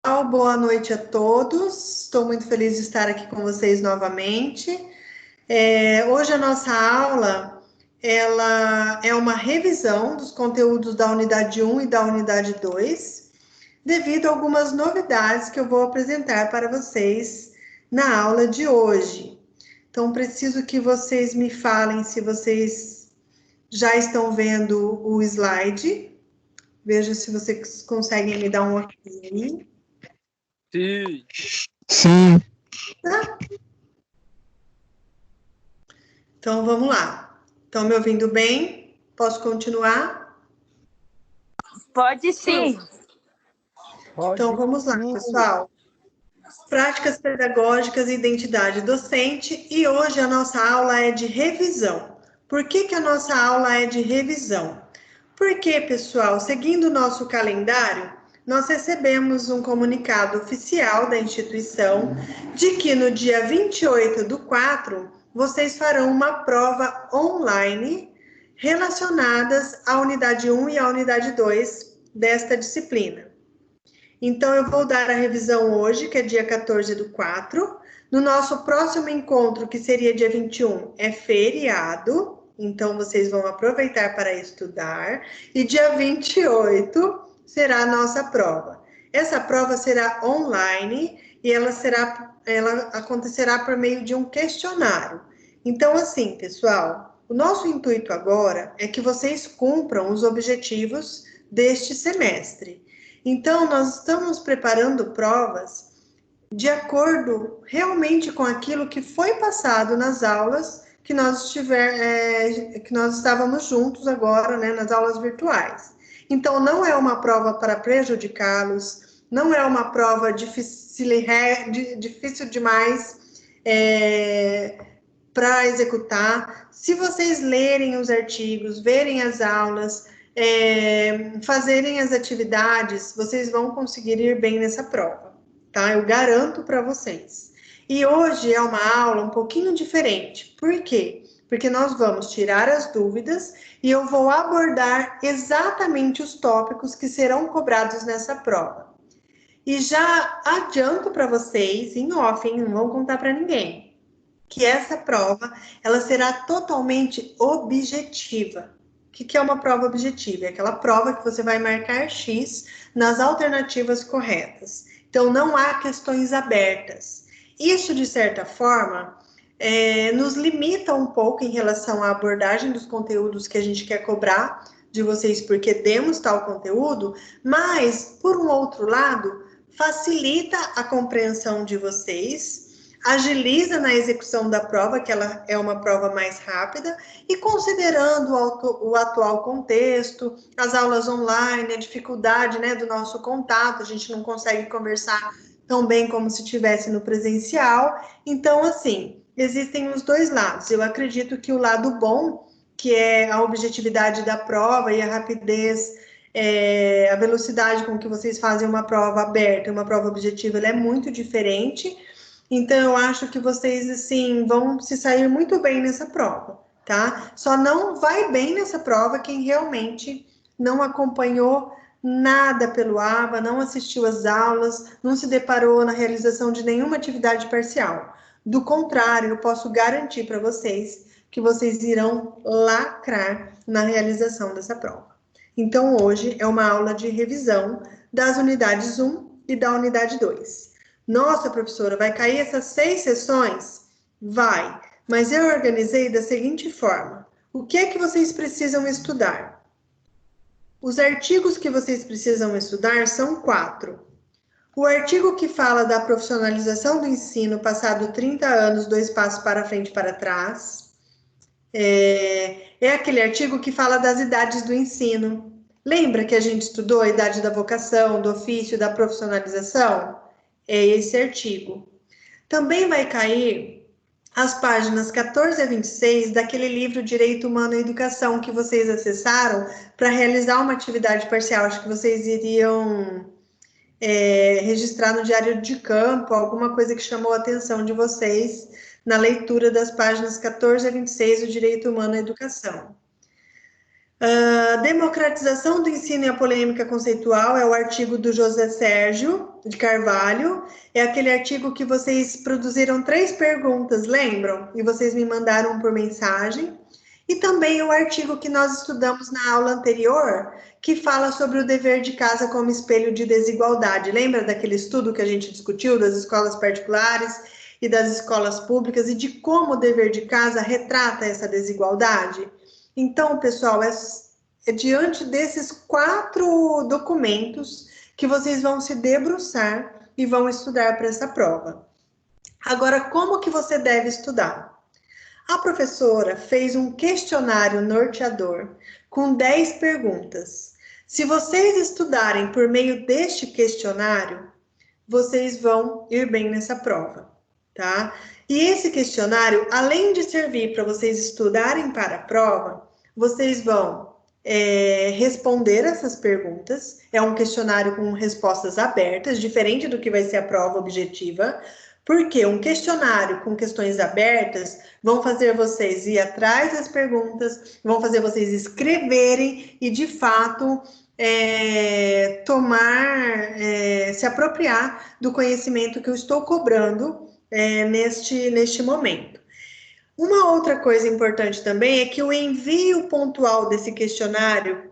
Boa noite a todos. Estou muito feliz de estar aqui com vocês novamente. Hoje a nossa aula ela é uma revisão dos conteúdos da unidade 1 e da unidade 2, devido a algumas novidades que eu vou apresentar para vocês na aula de hoje. Então, preciso que vocês me falem se vocês já estão vendo o slide. Veja se vocês conseguem me dar um ok aí. Sim. Sim. Tá? Então, vamos lá. Estão me ouvindo bem? Posso continuar? Pode sim. Então, vamos lá, pessoal. Práticas pedagógicas e identidade docente. E hoje a nossa aula é de revisão. Por que a nossa aula é de revisão? Porque, pessoal, seguindo o nosso calendário, nós recebemos um comunicado oficial da instituição de que no dia 28/4, vocês farão uma prova online relacionadas à unidade 1 e à unidade 2 desta disciplina. Então, eu vou dar a revisão hoje, que é dia 14/4. No nosso próximo encontro, que seria dia 21, é feriado. Então, vocês vão aproveitar para estudar. E dia 28 será a nossa prova. Essa prova será online e ela acontecerá por meio de um questionário. Então, assim, pessoal, o nosso intuito agora é que vocês cumpram os objetivos deste semestre. Então, nós estamos preparando provas de acordo realmente com aquilo que foi passado nas aulas que nós estávamos juntos agora, né, nas aulas virtuais. Então, não é uma prova para prejudicá-los, não é uma prova difícil demais para executar. Se vocês lerem os artigos, verem as aulas, fazerem as atividades, vocês vão conseguir ir bem nessa prova, tá? Eu garanto para vocês. E hoje é uma aula um pouquinho diferente. Por quê? Porque nós vamos tirar as dúvidas e eu vou abordar exatamente os tópicos que serão cobrados nessa prova. E já adianto para vocês, em off, hein? Não vou contar para ninguém, que essa prova ela será totalmente objetiva. O que é uma prova objetiva? É aquela prova que você vai marcar X nas alternativas corretas. Então, não há questões abertas. Isso, de certa forma, nos limita um pouco em relação à abordagem dos conteúdos que a gente quer cobrar de vocês, porque demos tal conteúdo, mas, por um outro lado, facilita a compreensão de vocês, agiliza na execução da prova, que ela é uma prova mais rápida, e considerando o atual contexto, as aulas online, a dificuldade, né, do nosso contato, a gente não consegue conversar tão bem como se estivesse no presencial. Então, assim, existem os dois lados. Eu acredito que o lado bom, que é a objetividade da prova e a rapidez, a velocidade com que vocês fazem uma prova aberta e uma prova objetiva, ela é muito diferente. Então, eu acho que vocês, assim, vão se sair muito bem nessa prova, tá? Só não vai bem nessa prova quem realmente não acompanhou nada pelo AVA, não assistiu às aulas, não se deparou na realização de nenhuma atividade parcial. Do contrário, eu posso garantir para vocês que vocês irão lacrar na realização dessa prova. Então, hoje é uma aula de revisão das unidades 1 e da unidade 2. Nossa, professora, vai cair essas 6 sessões? Vai, mas eu organizei da seguinte forma. O que é que vocês precisam estudar? Os artigos que vocês precisam estudar são 4. O artigo que fala da profissionalização do ensino passado 30 anos, 2 passos para frente e para trás. É aquele artigo que fala das idades do ensino. Lembra que a gente estudou a idade da vocação, do ofício, da profissionalização? É esse artigo. Também vai cair as páginas 14 a 26 daquele livro Direito Humano e Educação que vocês acessaram para realizar uma atividade parcial. Acho que vocês iriam registrar no diário de campo alguma coisa que chamou a atenção de vocês na leitura das páginas 14 a 26 do Direito Humano e Educação. A democratização do ensino e a polêmica conceitual é o artigo do José Sérgio de Carvalho. É aquele artigo que vocês produziram 3 perguntas, lembram? E vocês me mandaram por mensagem. E também o artigo que nós estudamos na aula anterior, que fala sobre o dever de casa como espelho de desigualdade. Lembra daquele estudo que a gente discutiu das escolas particulares e das escolas públicas e de como o dever de casa retrata essa desigualdade? Então, pessoal, é diante desses 4 documentos que vocês vão se debruçar e vão estudar para essa prova. Agora, como que você deve estudar? A professora fez um questionário norteador com 10 perguntas. Se vocês estudarem por meio deste questionário, vocês vão ir bem nessa prova, tá? E esse questionário, além de servir para vocês estudarem para a prova, vocês vão responder essas perguntas. É um questionário com respostas abertas, diferente do que vai ser a prova objetiva, porque um questionário com questões abertas vão fazer vocês ir atrás das perguntas, vão fazer vocês escreverem e, de fato, se apropriar do conhecimento que eu estou cobrando neste momento. Uma outra coisa importante também é que o envio pontual desse questionário,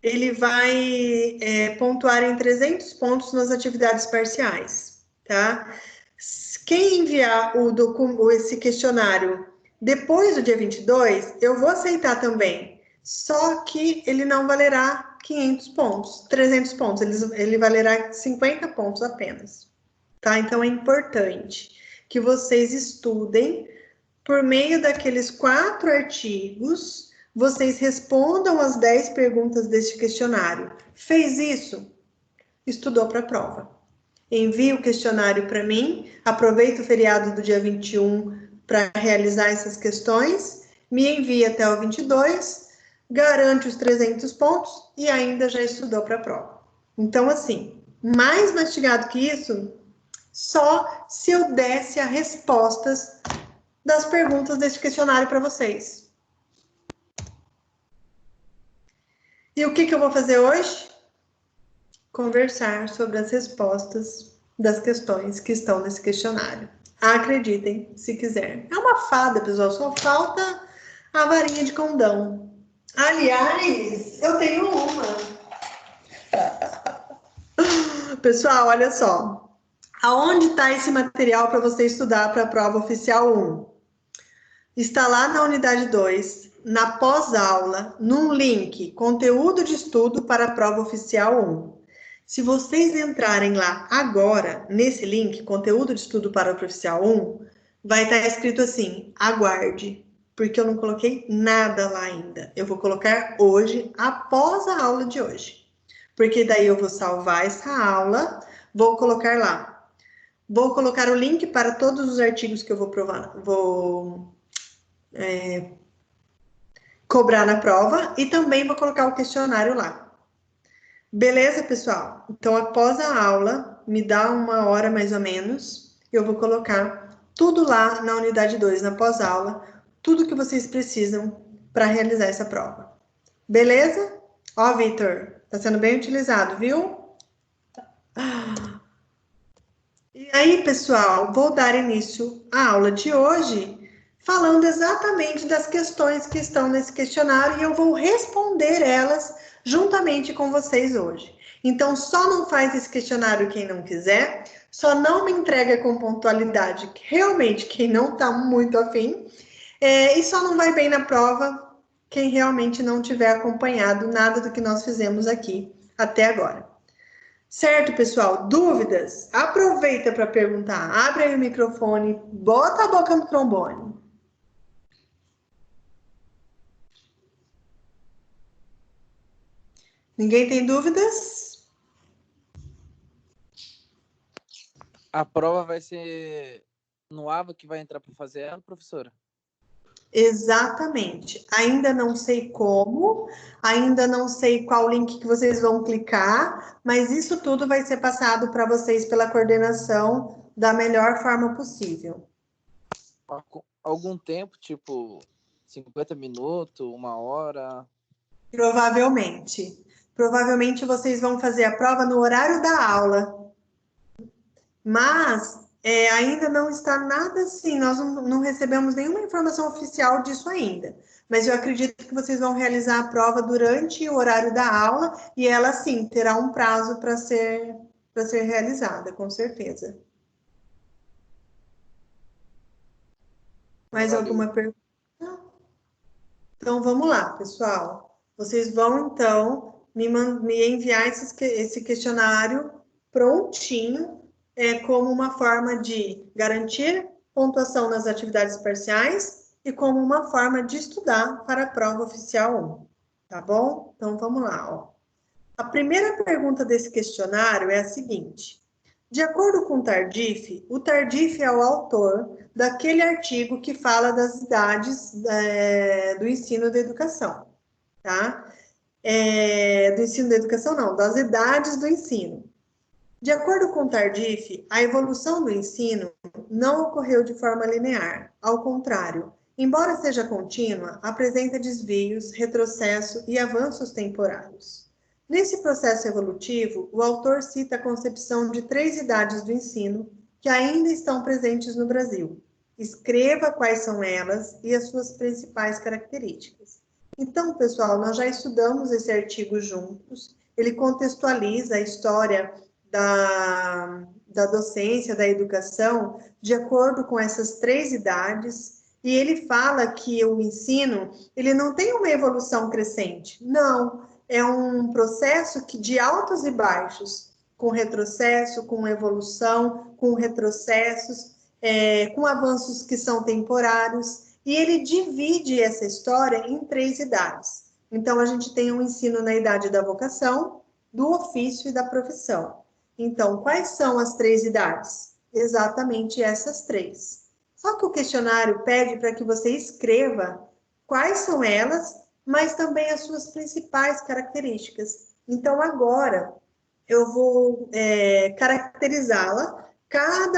ele vai pontuar em 300 pontos nas atividades parciais, tá? Quem enviar esse questionário depois do dia 22, eu vou aceitar também, só que ele não valerá 500 pontos, 300 pontos, ele valerá 50 pontos apenas, tá? Então, é importante que vocês estudem por meio daqueles 4 artigos, vocês respondam as 10 perguntas deste questionário. Fez isso? Estudou para a prova. Envie o questionário para mim, aproveita o feriado do dia 21 para realizar essas questões, me envia até o 22, garante os 300 pontos e ainda já estudou para a prova. Então, assim, mais mastigado que isso, só se eu desse as respostas das perguntas deste questionário para vocês. E o que eu vou fazer hoje? Conversar sobre as respostas das questões que estão nesse questionário. Acreditem, se quiser. É uma fada, pessoal, só falta a varinha de condão. Aliás, eu tenho uma. Pessoal, olha só. Aonde está esse material para você estudar para a prova oficial 1? Está lá na unidade 2, na pós-aula, num link, conteúdo de estudo para a prova oficial 1. Se vocês entrarem lá agora, nesse link, conteúdo de estudo para a prova oficial 1, vai estar escrito assim, aguarde, porque eu não coloquei nada lá ainda. Eu vou colocar hoje, após a aula de hoje. Porque daí eu vou salvar essa aula, vou colocar lá. Vou colocar o link para todos os artigos que eu vou cobrar na prova e também vou colocar o questionário lá. Beleza, pessoal? Então, após a aula, me dá 1 hora mais ou menos, eu vou colocar tudo lá na unidade 2, na pós-aula, tudo que vocês precisam para realizar essa prova. Beleza? Ó, Vitor, tá sendo bem utilizado, viu? E aí, pessoal, vou dar início à aula de hoje, falando exatamente das questões que estão nesse questionário e eu vou responder elas juntamente com vocês hoje. Então, só não faz esse questionário quem não quiser, só não me entrega com pontualidade realmente quem não está muito afim, e só não vai bem na prova quem realmente não tiver acompanhado nada do que nós fizemos aqui até agora. Certo, pessoal? Dúvidas? Aproveita para perguntar. Abre aí o microfone, bota a boca no trombone. Ninguém tem dúvidas? A prova vai ser no AVA que vai entrar para fazer ela, professora? Exatamente. Ainda não sei como, ainda não sei qual link que vocês vão clicar, mas isso tudo vai ser passado para vocês pela coordenação da melhor forma possível. Algum tempo, tipo 50 minutos, 1 hora? Provavelmente. Provavelmente vocês vão fazer a prova no horário da aula. Mas ainda não está nada assim, nós não recebemos nenhuma informação oficial disso ainda. Mas eu acredito que vocês vão realizar a prova durante o horário da aula e ela, sim, terá um prazo para ser realizada, com certeza. Mais alguma pergunta? Então, vamos lá, pessoal. Vocês vão, então, me enviar esse questionário prontinho, como uma forma de garantir pontuação nas atividades parciais e como uma forma de estudar para a prova oficial 1, tá bom? Então, vamos lá, ó. A primeira pergunta desse questionário é a seguinte: de acordo com o Tardif é o autor daquele artigo que fala das idades do ensino da educação, tá? Do ensino da educação, não, das idades do ensino. De acordo com o Tardif, a evolução do ensino não ocorreu de forma linear. Ao contrário, embora seja contínua, apresenta desvios, retrocesso e avanços temporários. Nesse processo evolutivo, o autor cita a concepção de 3 idades do ensino que ainda estão presentes no Brasil. Escreva quais são elas e as suas principais características. Então, pessoal, nós já estudamos esse artigo juntos. Ele contextualiza a história da docência, da educação, de acordo com essas 3 idades, e ele fala que o ensino, ele não tem uma evolução crescente, não, é um processo de altos e baixos, com retrocesso, com evolução, com retrocessos, com avanços que são temporários, e ele divide essa história em 3 idades. Então, a gente tem um ensino na idade da vocação, do ofício e da profissão. Então, quais são as 3 idades? Exatamente essas 3. Só que o questionário pede para que você escreva quais são elas, mas também as suas principais características. Então, agora, eu vou caracterizá-la,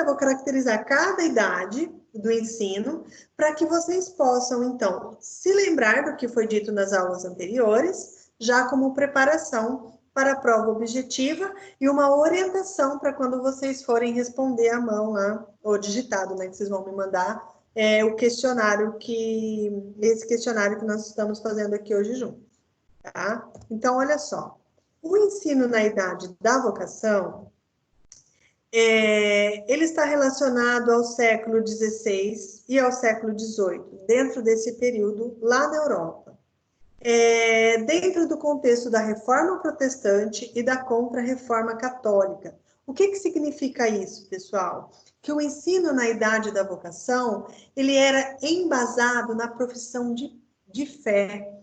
vou caracterizar cada idade do ensino, para que vocês possam, então, se lembrar do que foi dito nas aulas anteriores, já como preparação para a prova objetiva e uma orientação para quando vocês forem responder à mão lá, ou digitado, né, que vocês vão me mandar, esse questionário que nós estamos fazendo aqui hoje juntos, tá? Então, olha só, o ensino na idade da vocação, ele está relacionado ao século XVI e ao século XVIII, dentro desse período lá na Europa. Dentro do contexto da Reforma Protestante e da Contra-Reforma Católica. O que significa isso, pessoal? Que o ensino na idade da vocação, ele era embasado na profissão de fé.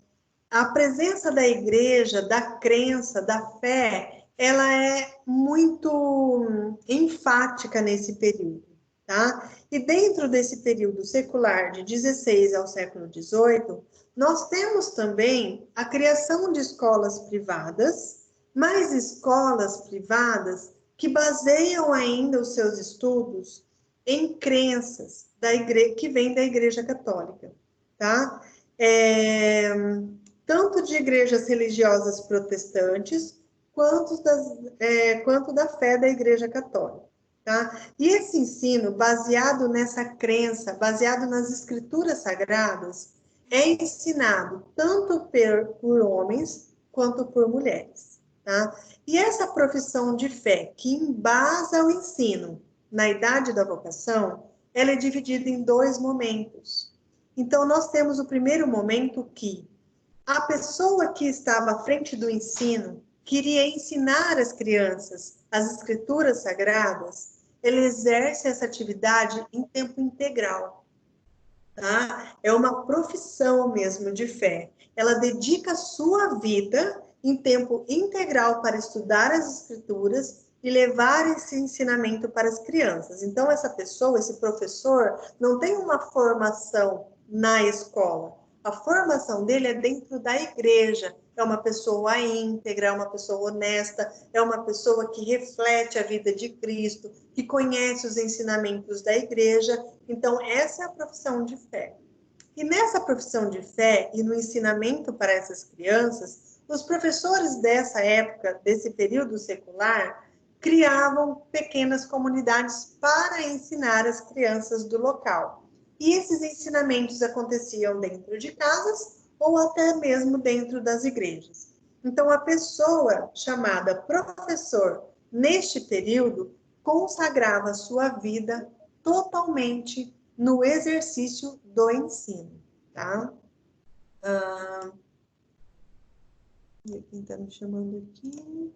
A presença da igreja, da crença, da fé, ela é muito enfática nesse período, tá? E dentro desse período secular de 16 ao século 18, nós temos também a criação de escolas privadas, mas escolas privadas que baseiam ainda os seus estudos em crenças que vêm da Igreja Católica, tá? Tanto de igrejas religiosas protestantes, quanto da fé da Igreja Católica. Tá? E esse ensino, baseado nessa crença, baseado nas escrituras sagradas, é ensinado tanto por homens quanto por mulheres. Tá? E essa profissão de fé que embasa o ensino na idade da vocação, ela é dividida em 2 momentos. Então, nós temos o primeiro momento que a pessoa que estava à frente do ensino queria ensinar as crianças as escrituras sagradas, ele exerce essa atividade em tempo integral. Tá? É uma profissão mesmo de fé. Ela dedica a sua vida em tempo integral para estudar as escrituras e levar esse ensinamento para as crianças. Então, essa pessoa, esse professor, não tem uma formação na escola. A formação dele é dentro da igreja. É uma pessoa íntegra, é uma pessoa honesta, é uma pessoa que reflete a vida de Cristo, que conhece os ensinamentos da igreja. Então, essa é a profissão de fé. E nessa profissão de fé e no ensinamento para essas crianças, os professores dessa época, desse período secular, criavam pequenas comunidades para ensinar as crianças do local. E esses ensinamentos aconteciam dentro de casas ou até mesmo dentro das igrejas. Então, a pessoa chamada professor, neste período, consagrava sua vida totalmente no exercício do ensino, tá? Quem está me chamando aqui?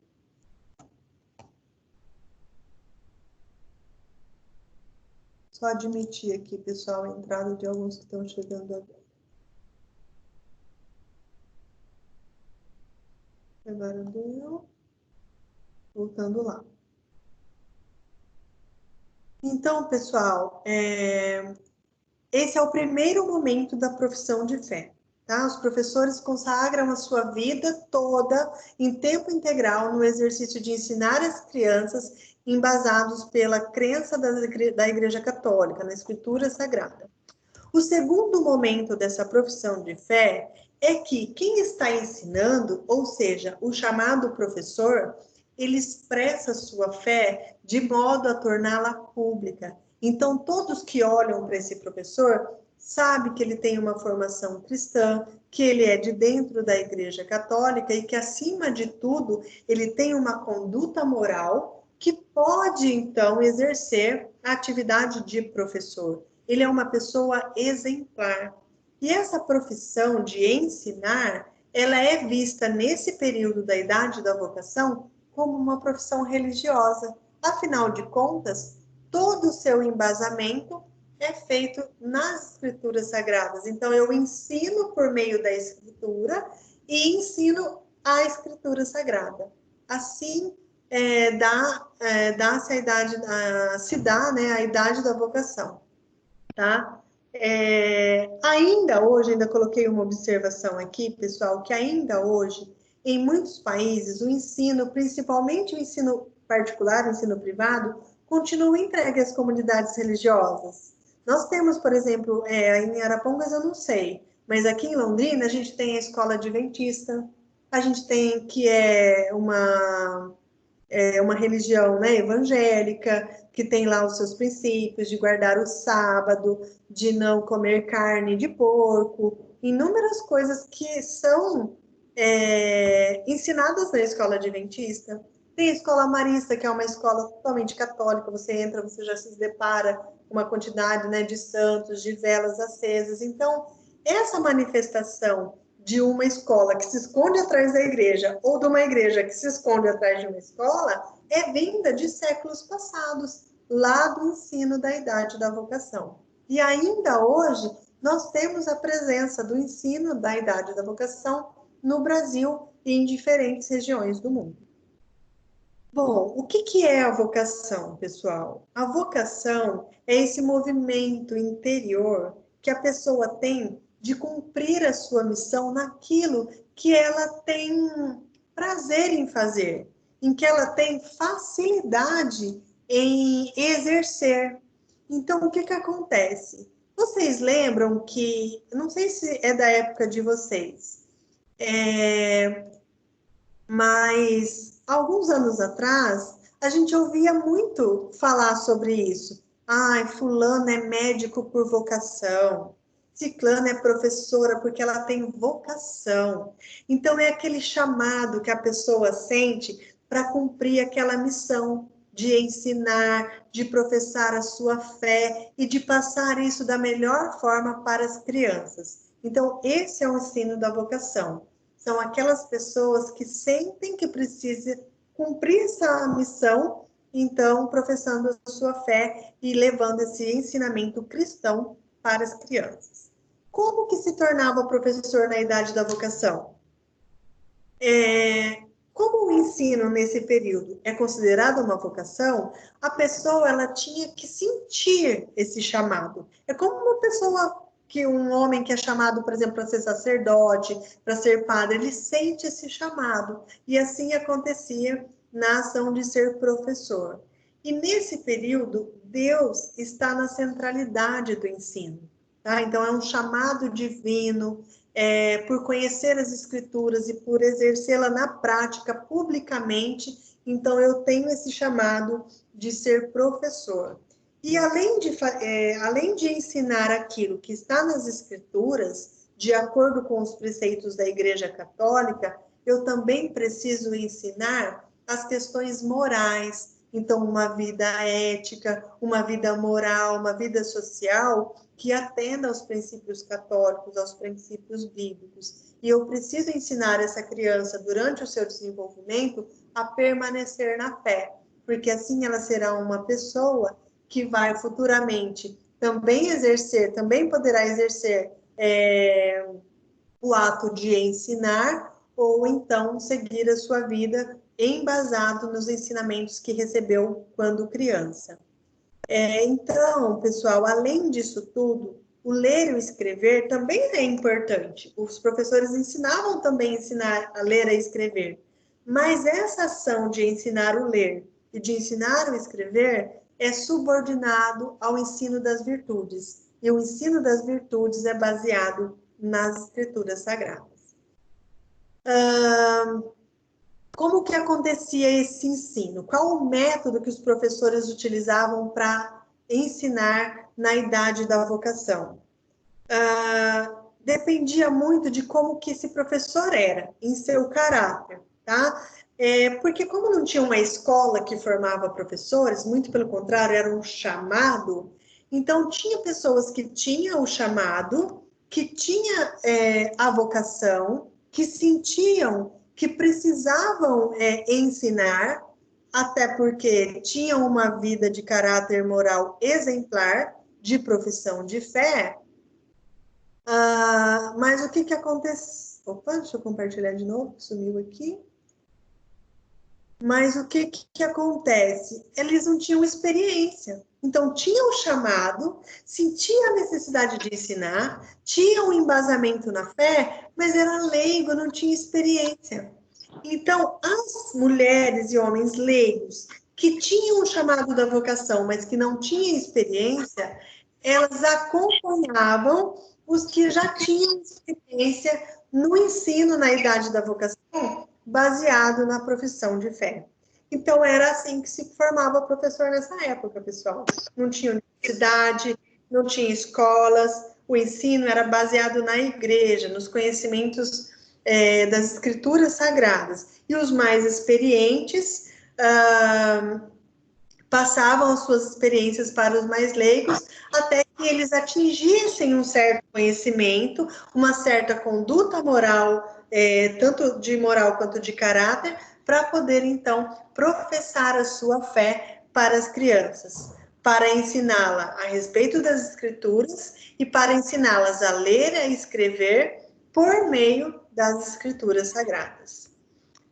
Só admitir aqui, pessoal, a entrada de alguns que estão chegando agora. Agora deu. Voltando lá. Então, pessoal, esse é o primeiro momento da profissão de fé. Tá? Os professores consagram a sua vida toda em tempo integral no exercício de ensinar as crianças embasados pela crença da Igreja Católica, na Escritura Sagrada. O segundo momento dessa profissão de fé é que quem está ensinando, ou seja, o chamado professor, ele expressa sua fé de modo a torná-la pública. Então, todos que olham para esse professor sabem que ele tem uma formação cristã, que ele é de dentro da Igreja Católica e que, acima de tudo, ele tem uma conduta moral que pode, então, exercer a atividade de professor. Ele é uma pessoa exemplar. E essa profissão de ensinar, ela é vista nesse período da idade da vocação como uma profissão religiosa. Afinal de contas, todo o seu embasamento é feito nas escrituras sagradas. Então, eu ensino por meio da escritura e ensino a escritura sagrada. Assim, dá-se a idade, se dá, né, a idade da vocação. Tá? Ainda hoje, ainda coloquei uma observação aqui, pessoal, que ainda hoje, em muitos países, o ensino, principalmente o ensino particular, o ensino privado, continua entregue às comunidades religiosas. Nós temos, por exemplo, em Arapongas eu não sei, mas aqui em Londrina a gente tem a escola adventista, a gente tem que é uma religião, né, evangélica, que tem lá os seus princípios de guardar o sábado, de não comer carne de porco, inúmeras coisas que são ensinadas na escola adventista. Tem a escola marista, que é uma escola totalmente católica, você entra, você já se depara com uma quantidade, né, de santos, de velas acesas. Então, essa manifestação de uma escola que se esconde atrás da igreja ou de uma igreja que se esconde atrás de uma escola é vinda de séculos passados, lá do ensino da idade da vocação. E ainda hoje nós temos a presença do ensino da idade da vocação no Brasil e em diferentes regiões do mundo. Bom, o que é a vocação, pessoal? A vocação é esse movimento interior que a pessoa tem de cumprir a sua missão naquilo que ela tem prazer em fazer, em que ela tem facilidade em exercer. Então, o que acontece? Vocês lembram que, não sei se é da época de vocês, mas alguns anos atrás, a gente ouvia muito falar sobre isso. Ai, fulano é médico por vocação. Ciclana é professora porque ela tem vocação. Então, é aquele chamado que a pessoa sente para cumprir aquela missão de ensinar, de professar a sua fé e de passar isso da melhor forma para as crianças. Então, esse é o ensino da vocação. São aquelas pessoas que sentem que precisam cumprir essa missão, então, professando a sua fé e levando esse ensinamento cristão para as crianças. Como que se tornava professor na idade da vocação? Como o ensino nesse período é considerado uma vocação, a pessoa ela tinha que sentir esse chamado. É como uma pessoa um homem que é chamado, por exemplo, para ser sacerdote, para ser padre, ele sente esse chamado. E assim acontecia na ação de ser professor. E nesse período, Deus está na centralidade do ensino. tá? Então, é um chamado divino, por conhecer as Escrituras e por exercê-la na prática, publicamente. Então, eu tenho esse chamado de ser professor. E além de ensinar aquilo que está nas Escrituras, de acordo com os preceitos da Igreja Católica, eu também preciso ensinar as questões morais. Então, uma vida ética, uma vida moral, uma vida social que atenda aos princípios católicos, aos princípios bíblicos. E eu preciso ensinar essa criança, durante o seu desenvolvimento, a permanecer na fé, porque assim ela será uma pessoa que vai futuramente também poderá exercer o ato de ensinar, ou então seguir a sua vida embasado nos ensinamentos que recebeu quando criança. Então, pessoal, além disso tudo, o ler e o escrever também é importante. Os professores ensinavam também a ler e escrever, mas essa ação de ensinar o ler e de ensinar o escrever é subordinado ao ensino das virtudes. E o ensino das virtudes é baseado nas Escrituras Sagradas. Como que acontecia esse ensino? Qual o método que os professores utilizavam para ensinar na idade da vocação? Dependia muito de como que esse professor era, em seu caráter, tá? Porque como não tinha uma escola que formava professores, muito pelo contrário, era um chamado, então tinha pessoas que tinham o chamado, que tinha a vocação, que sentiam que precisavam ensinar, até porque tinham uma vida de caráter moral exemplar, de profissão de fé. Mas o que acontece? Opa, deixa eu compartilhar de novo, sumiu aqui. Mas o que acontece? Eles não tinham experiência. Então, tinham o chamado, sentiam a necessidade de ensinar, tinham um embasamento na fé, mas era leigo, não tinha experiência. Então, as mulheres e homens leigos que tinham o chamado da vocação, mas que não tinham experiência, elas acompanhavam os que já tinham experiência no ensino na idade da vocação, baseado na profissão de fé. Então, era assim que se formava professor nessa época, pessoal. Não tinha universidade, não tinha escolas, o ensino era baseado na igreja, nos conhecimentos das Escrituras Sagradas. E os mais experientes passavam as suas experiências para os mais leigos, até que eles atingissem um certo conhecimento, uma certa conduta moral, tanto de moral quanto de caráter, para poder, então, professar a sua fé para as crianças, para ensiná-la a respeito das Escrituras e para ensiná-las a ler e a escrever por meio das Escrituras Sagradas.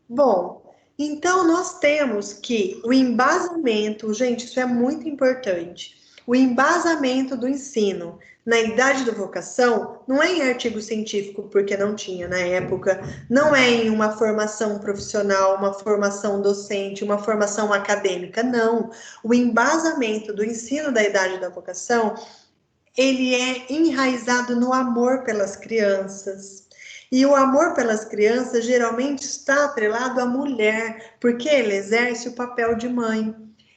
Bom, então nós temos que o embasamento, gente, isso é muito importante, o embasamento do ensino na idade da vocação não é em artigo científico, porque não tinha na época, não é em uma formação profissional, uma formação docente, uma formação acadêmica, não. O embasamento do ensino da idade da vocação, ele é enraizado no amor pelas crianças. E o amor pelas crianças geralmente está atrelado à mulher, porque ela exerce o papel de mãe.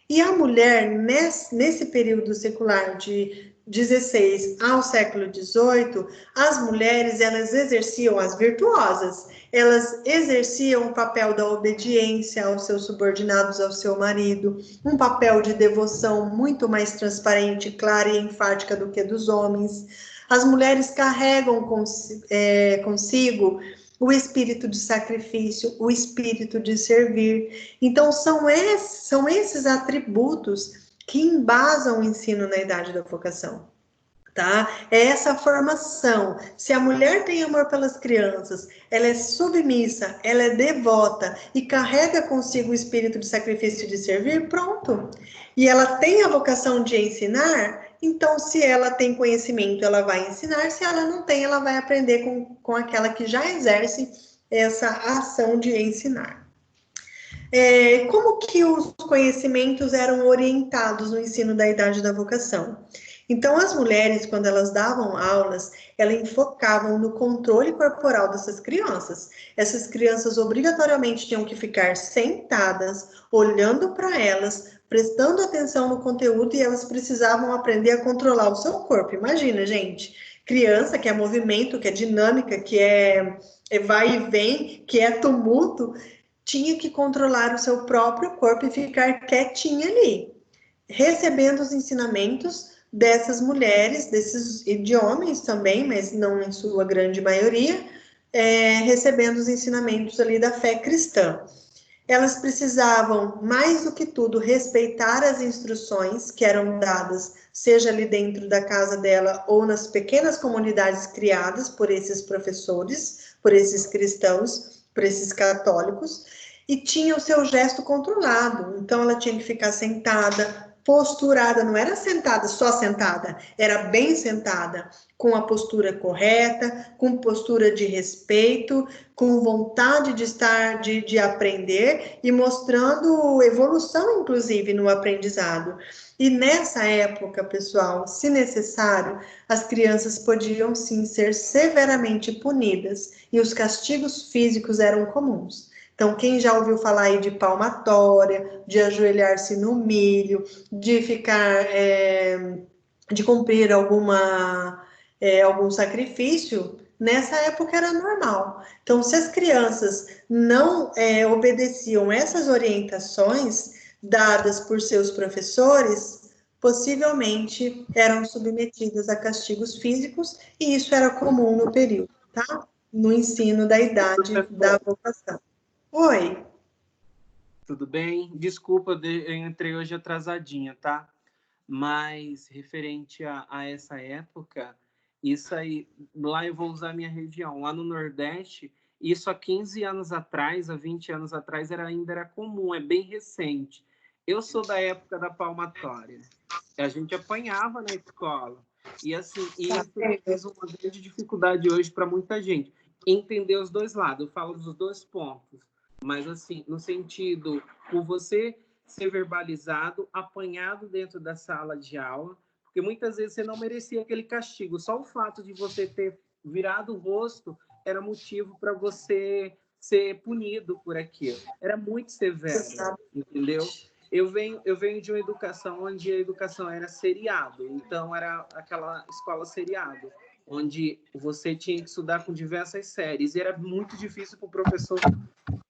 E a mulher, nesse período secular de 16 ao século 18, as mulheres, elas exerciam as virtuosas, elas exerciam o papel da obediência aos seus subordinados, ao seu marido, um papel de devoção muito mais transparente, clara e enfática do que dos homens. As mulheres carregam consigo o espírito de sacrifício, o espírito de servir. Então, são esses atributos que embasam o ensino na idade da vocação, tá? É essa formação. Se a mulher tem amor pelas crianças, ela é submissa, ela é devota e carrega consigo o espírito de sacrifício e de servir, pronto. E ela tem a vocação de ensinar, então, se ela tem conhecimento, ela vai ensinar. Se ela não tem, ela vai aprender com aquela que já exerce essa ação de ensinar. Como que os conhecimentos eram orientados no ensino da idade da vocação? Então, as mulheres, quando elas davam aulas, elas enfocavam no controle corporal dessas crianças. Essas crianças obrigatoriamente tinham que ficar sentadas, olhando para elas, prestando atenção no conteúdo, e elas precisavam aprender a controlar o seu corpo. Imagina, gente, criança que é movimento, que é dinâmica, que é vai e vem, que é tumulto, tinha que controlar o seu próprio corpo e ficar quietinha ali, recebendo os ensinamentos dessas mulheres, e de homens também, mas não em sua grande maioria, recebendo os ensinamentos ali da fé cristã. Elas precisavam, mais do que tudo, respeitar as instruções que eram dadas, seja ali dentro da casa dela ou nas pequenas comunidades criadas por esses professores, por esses cristãos, por esses católicos, e tinha o seu gesto controlado. Então, ela tinha que ficar sentada, posturada, não era sentada, só sentada, era bem sentada, com a postura correta, com postura de respeito, com vontade de estar, de aprender e mostrando evolução, inclusive, no aprendizado. E nessa época, pessoal, se necessário, as crianças podiam sim ser severamente punidas e os castigos físicos eram comuns. Então, quem já ouviu falar aí de palmatória, de ajoelhar-se no milho, de ficar, de cumprir algum sacrifício, nessa época era normal. Então, se as crianças não obedeciam essas orientações dadas por seus professores, possivelmente eram submetidas a castigos físicos, e isso era comum no período, tá? No ensino da idade da vocação. Oi. Tudo bem? Desculpa, eu entrei hoje atrasadinha, tá? Mas referente a essa época, isso aí, lá eu vou usar a minha região, lá no Nordeste, isso há 15 anos atrás, há 20 anos atrás, ainda era comum, é bem recente. Eu sou da época da palmatória. A gente apanhava na escola. E assim, isso fez uma grande dificuldade hoje para muita gente. Entender os dois lados, eu falo dos dois pontos. Mas assim, no sentido, por você ser verbalizado, apanhado dentro da sala de aula, porque muitas vezes você não merecia aquele castigo. Só o fato de você ter virado o rosto era motivo para você ser punido por aquilo. Era muito severo, entendeu? Eu venho de uma educação onde a educação era seriado, então era aquela escola seriado, onde você tinha que estudar com diversas séries, e era muito difícil para o professor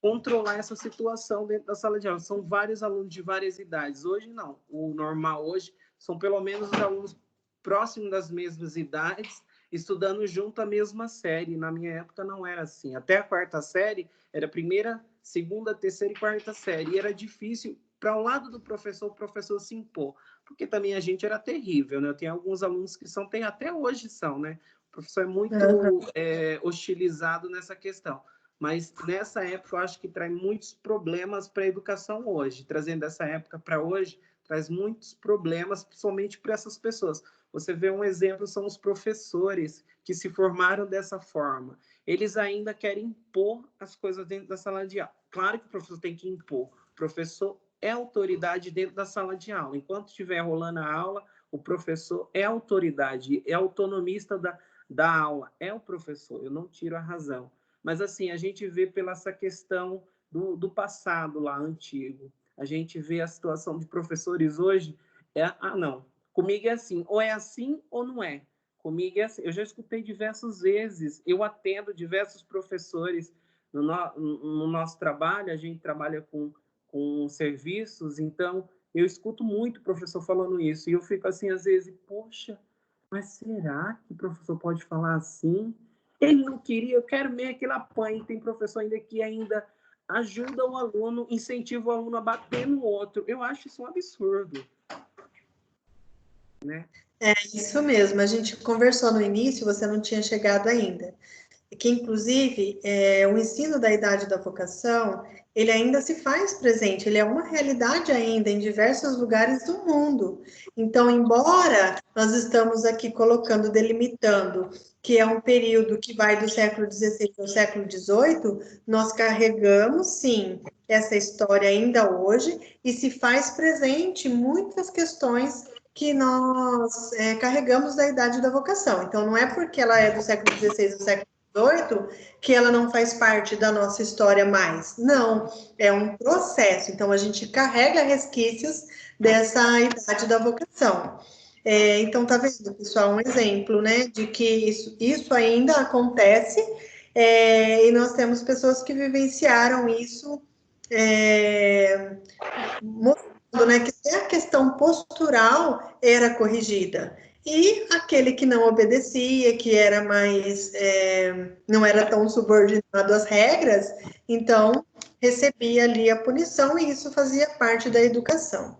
controlar essa situação dentro da sala de aula. São vários alunos de várias idades. Hoje, não. O normal hoje são pelo menos os alunos próximos das mesmas idades, estudando junto a mesma série. Na minha época, não era assim. Até a quarta série, era a primeira, segunda, terceira e quarta série. E era difícil, para o lado do professor, o professor se impor. Porque também a gente era terrível, né? Eu tenho alguns alunos que são, até hoje são, né? O professor é muito hostilizado nessa questão. Mas nessa época eu acho que traz muitos problemas para a educação hoje. Trazendo essa época para hoje, traz muitos problemas, principalmente para essas pessoas. Você vê um exemplo, são os professores que se formaram dessa forma. Eles ainda querem impor as coisas dentro da sala de aula. Claro que o professor tem que impor. O professor é autoridade dentro da sala de aula. Enquanto estiver rolando a aula, o professor é autoridade, é autonomista da aula. É o professor, eu não tiro a razão. Mas, assim, a gente vê pela essa questão do passado lá, antigo. A gente vê a situação de professores hoje. Não, comigo é assim. Ou é assim ou não é. Comigo é assim. Eu já escutei diversas vezes. Eu atendo diversos professores no nosso trabalho. A gente trabalha com serviços. Então, eu escuto muito o professor falando isso. E eu fico assim, às vezes, poxa, mas será que o professor pode falar assim? Ele não queria, eu quero mesmo que ele apanhe. Tem professor ainda que ainda ajuda o aluno, incentiva o aluno a bater no outro. Eu acho isso um absurdo. Né? É isso mesmo, a gente conversou no início, você não tinha chegado ainda. Que, inclusive, o ensino da idade da vocação, ele ainda se faz presente, ele é uma realidade ainda em diversos lugares do mundo. Então, embora nós estamos aqui delimitando que é um período que vai do século XVI ao século XVIII, nós carregamos, sim, essa história ainda hoje, e se faz presente muitas questões que nós carregamos da idade da vocação. Então, não é porque ela é do século XVI ou do século XVIII que ela não faz parte da nossa história mais. Não, é um processo. Então, a gente carrega resquícios dessa idade da vocação. Então, tá vendo, pessoal, um exemplo, né, de que isso ainda acontece, e nós temos pessoas que vivenciaram isso, mostrando, né, que até a questão postural era corrigida. E aquele que não obedecia, que era mais, não era tão subordinado às regras, então recebia ali a punição e isso fazia parte da educação.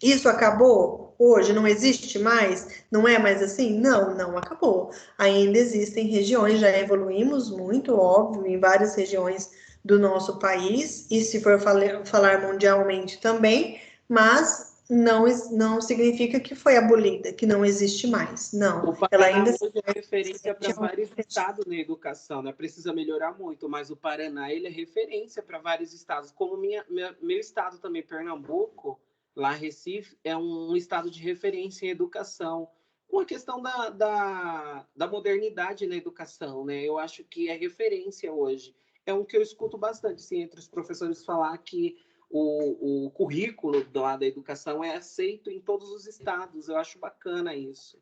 Isso acabou? Hoje não existe mais? Não é mais assim? Não, não acabou. Ainda existem regiões, já evoluímos muito, óbvio, em várias regiões do nosso país, e se for falar mundialmente também, mas não significa que foi abolida, que não existe mais. Não, O Paraná ela ainda hoje é referência para vários estados na educação, né? Precisa melhorar muito, mas o Paraná ele é referência para vários estados, como meu estado também, Pernambuco, lá Recife, é um estado de referência em educação, com a questão da modernidade na educação, né? Eu acho que é referência hoje. É um que eu escuto bastante, assim, entre os professores falar que o currículo lá da educação é aceito em todos os estados. Eu acho bacana isso.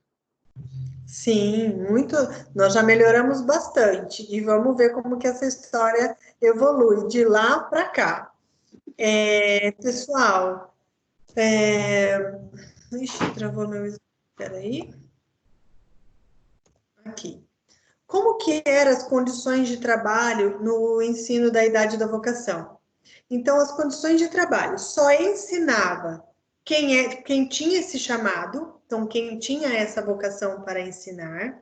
Sim, muito. Nós já melhoramos bastante e vamos ver como que essa história evolui de lá para cá. Pessoal, ixi, travou meu. Espera aí. Aqui. Como que eram as condições de trabalho no ensino da idade da vocação? Então, as condições de trabalho só ensinava quem tinha esse chamado, então quem tinha essa vocação para ensinar.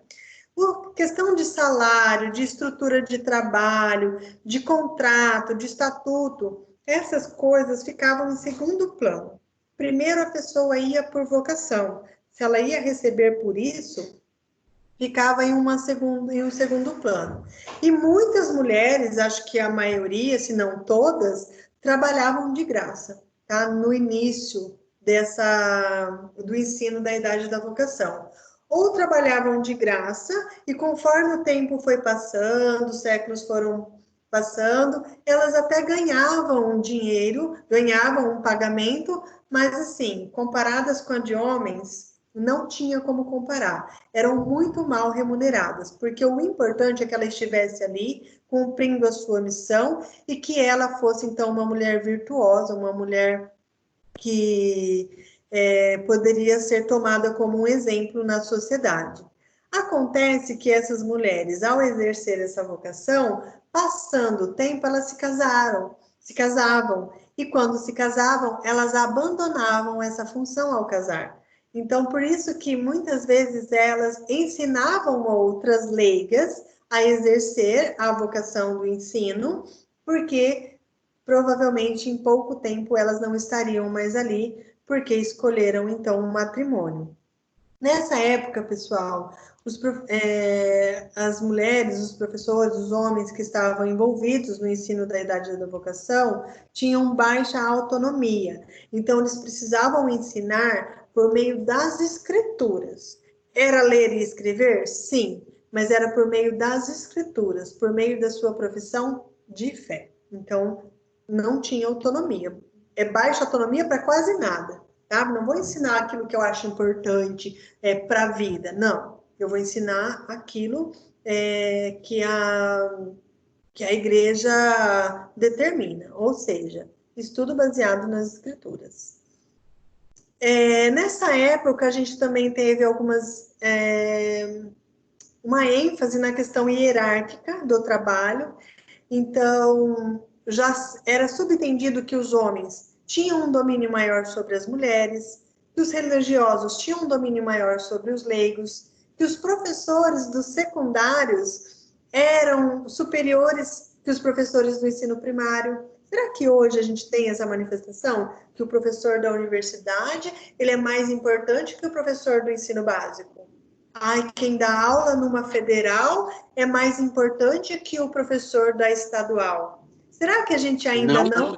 Por questão de salário, de estrutura de trabalho, de contrato, de estatuto, essas coisas ficavam em segundo plano. Primeiro a pessoa ia por vocação. Se ela ia receber por isso, ficava em um segundo plano. E muitas mulheres, acho que a maioria, se não todas, trabalhavam de graça, tá? No início do ensino da idade da vocação. Ou trabalhavam de graça, e conforme o tempo foi passando, os séculos foram passando, elas até ganhavam dinheiro, ganhavam um pagamento, mas assim, comparadas com a de homens, não tinha como comparar. Eram muito mal remuneradas, porque o importante é que ela estivesse ali cumprindo a sua missão e que ela fosse, então, uma mulher virtuosa, uma mulher que poderia ser tomada como um exemplo na sociedade. Acontece que essas mulheres, ao exercer essa vocação, passando o tempo, elas se casavam, e quando se casavam, elas abandonavam essa função ao casar. Então, por isso que muitas vezes elas ensinavam outras leigas a exercer a vocação do ensino, porque provavelmente em pouco tempo elas não estariam mais ali, porque escolheram então o matrimônio. Nessa época, pessoal, as mulheres, os professores, os homens que estavam envolvidos no ensino da idade da vocação tinham baixa autonomia. Então, eles precisavam ensinar por meio das escrituras. Era ler e escrever? Sim, mas era por meio das escrituras, por meio da sua profissão de fé. Então, não tinha autonomia. É baixa autonomia para quase nada. Tá? Não vou ensinar aquilo que eu acho importante para a vida, não. Eu vou ensinar aquilo que a igreja determina, ou seja, estudo baseado nas escrituras. Nessa época, a gente também teve uma ênfase na questão hierárquica do trabalho, então já era subentendido que os homens tinham um domínio maior sobre as mulheres, que os religiosos tinham um domínio maior sobre os leigos, que os professores dos secundários eram superiores que os professores do ensino primário. Será que hoje a gente tem essa manifestação? Que o professor da universidade ele é mais importante que o professor do ensino básico? Ai, quem dá aula numa federal é mais importante que o professor da estadual. Será que a gente ainda não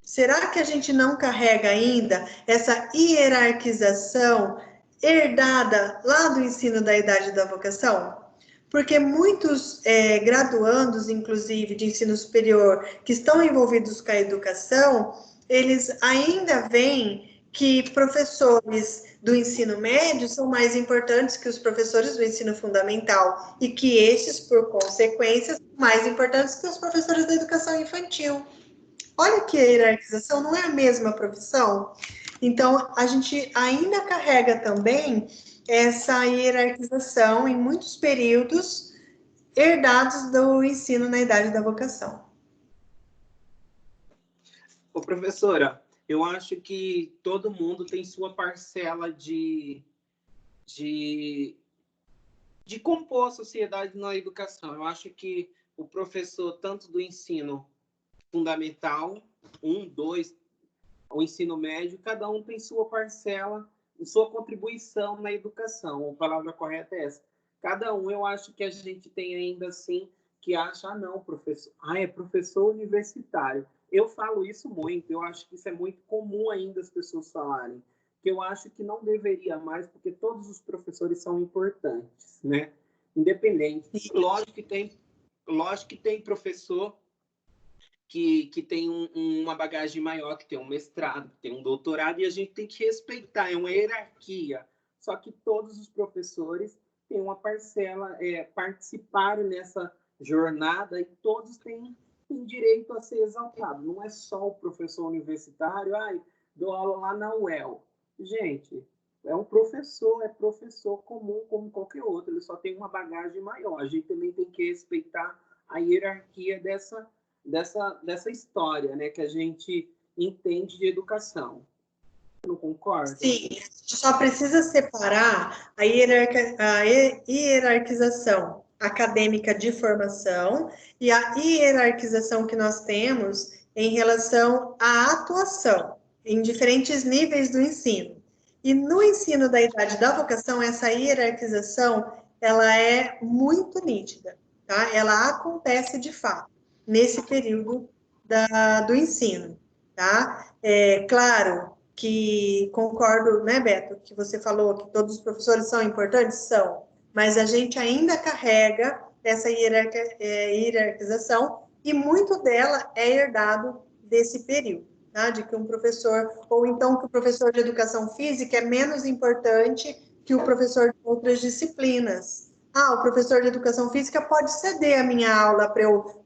Será que a gente não carrega ainda essa hierarquização herdada lá do ensino da idade da vocação? Porque muitos graduandos, inclusive de ensino superior, que estão envolvidos com a educação, eles ainda veem que professores do ensino médio são mais importantes que os professores do ensino fundamental e que estes, por consequência, são mais importantes que os professores da educação infantil. Olha que a hierarquização não é a mesma profissão. Então, a gente ainda carrega também essa hierarquização em muitos períodos herdados do ensino na idade da vocação. Ô, professora, eu acho que todo mundo tem sua parcela de compor a sociedade na educação. Eu acho que o professor, tanto do ensino fundamental, 1, 2, o ensino médio, cada um tem sua parcela, sua contribuição na educação. A palavra correta é essa. Cada um, eu acho que a gente tem ainda assim que acha, não, professor, é professor universitário. Eu falo isso muito, eu acho que isso é muito comum ainda as pessoas falarem, que eu acho que não deveria mais, porque todos os professores são importantes, né? Independente. Lógico que tem professor que tem uma bagagem maior, que tem um mestrado, que tem um doutorado, e a gente tem que respeitar, é uma hierarquia. Só que todos os professores têm uma parcela, participaram nessa jornada, e todos têm direito a ser exaltado. Não é só o professor universitário, dou aula lá na UEL. Gente, é professor comum como qualquer outro, ele só tem uma bagagem maior. A gente também tem que respeitar a hierarquia dessa história, né, que a gente entende de educação. Não concorda? Sim, a gente só precisa separar a hierarquização acadêmica de formação e a hierarquização que nós temos em relação à atuação em diferentes níveis do ensino. E no ensino da idade da vocação, essa hierarquização, ela é muito nítida, tá? Ela acontece de fato nesse período do ensino, tá? É claro que concordo, né, Beto, que você falou que todos os professores são importantes, são, mas a gente ainda carrega essa hierarquização e muito dela é herdado desse período, tá? De que um professor, ou então que o professor de educação física é menos importante que o professor de outras disciplinas. O professor de educação física pode ceder a minha aula para eu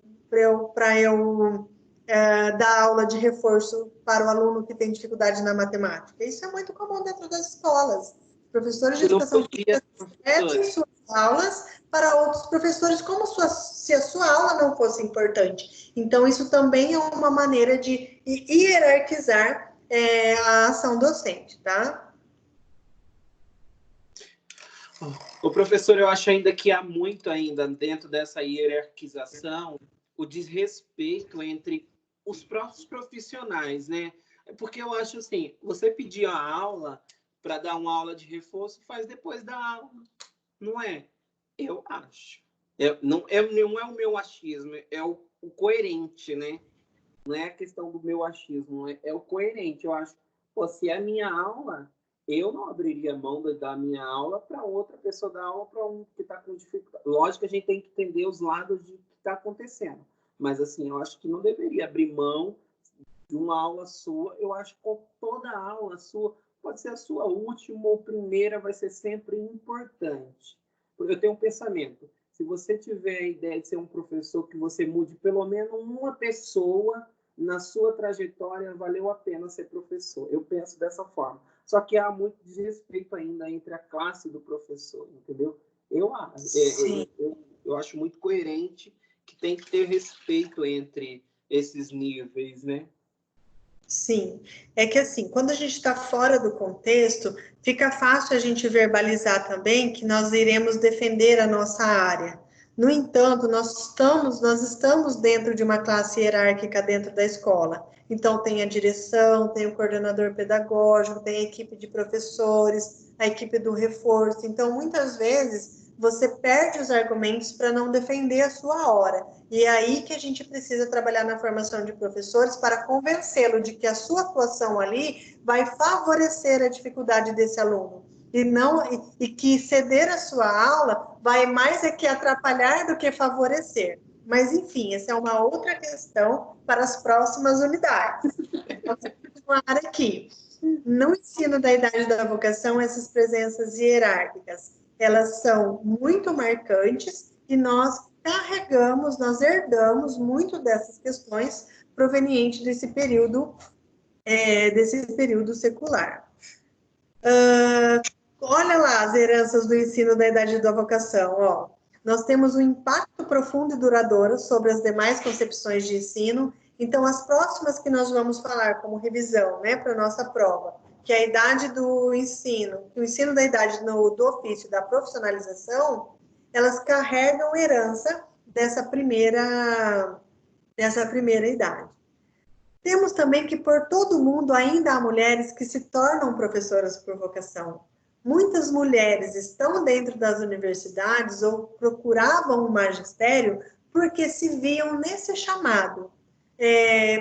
dar aula de reforço para o aluno que tem dificuldade na matemática. Isso é muito comum dentro das escolas. Professores de educação física cedem suas aulas para outros professores, como se a sua aula não fosse importante. Então, isso também é uma maneira de hierarquizar a ação docente, tá? O professor, eu acho ainda que há muito ainda dentro dessa hierarquização o desrespeito entre os próprios profissionais, né? Porque eu acho assim, você pedir a aula para dar uma aula de reforço, faz depois da aula, não é? Eu acho. Não é o meu achismo, é o coerente, né? Não é a questão do meu achismo, é o coerente. Eu acho, se é a minha aula, eu não abriria mão da minha aula para outra pessoa dar aula para um que está com dificuldade. Lógico que a gente tem que entender os lados de que está acontecendo. Mas, assim, eu acho que não deveria abrir mão de uma aula sua. Eu acho que toda aula sua, pode ser a sua última ou primeira, vai ser sempre importante. Eu tenho um pensamento. Se você tiver a ideia de ser um professor, que você mude pelo menos uma pessoa na sua trajetória, valeu a pena ser professor. Eu penso dessa forma. Só que há muito desrespeito ainda entre a classe do professor, entendeu? Eu acho muito coerente que tem que ter respeito entre esses níveis, né? Sim, é que assim, quando a gente está fora do contexto, fica fácil a gente verbalizar também que nós iremos defender a nossa área. No entanto, nós estamos dentro de uma classe hierárquica dentro da escola. Então, tem a direção, tem o coordenador pedagógico, tem a equipe de professores, a equipe do reforço. Então, muitas vezes, você perde os argumentos para não defender a sua hora. E é aí que a gente precisa trabalhar na formação de professores para convencê-lo de que a sua atuação ali vai favorecer a dificuldade desse aluno. E que ceder a sua aula vai mais é que atrapalhar do que favorecer. Mas, enfim, essa é uma outra questão para as próximas unidades. Vamos continuar aqui. No ensino da idade da vocação, essas presenças hierárquicas, elas são muito marcantes e nós herdamos muito dessas questões provenientes desse período secular. Olha lá as heranças do ensino da idade da vocação, ó. Nós temos um impacto profundo e duradouro sobre as demais concepções de ensino. Então, as próximas que nós vamos falar como revisão, né, para a nossa prova, que é a idade do ensino, o ensino da idade do ofício, da profissionalização, elas carregam herança dessa primeira idade. Temos também que, por todo mundo, ainda há mulheres que se tornam professoras por vocação. Muitas mulheres estão dentro das universidades ou procuravam o magistério porque se viam nesse chamado.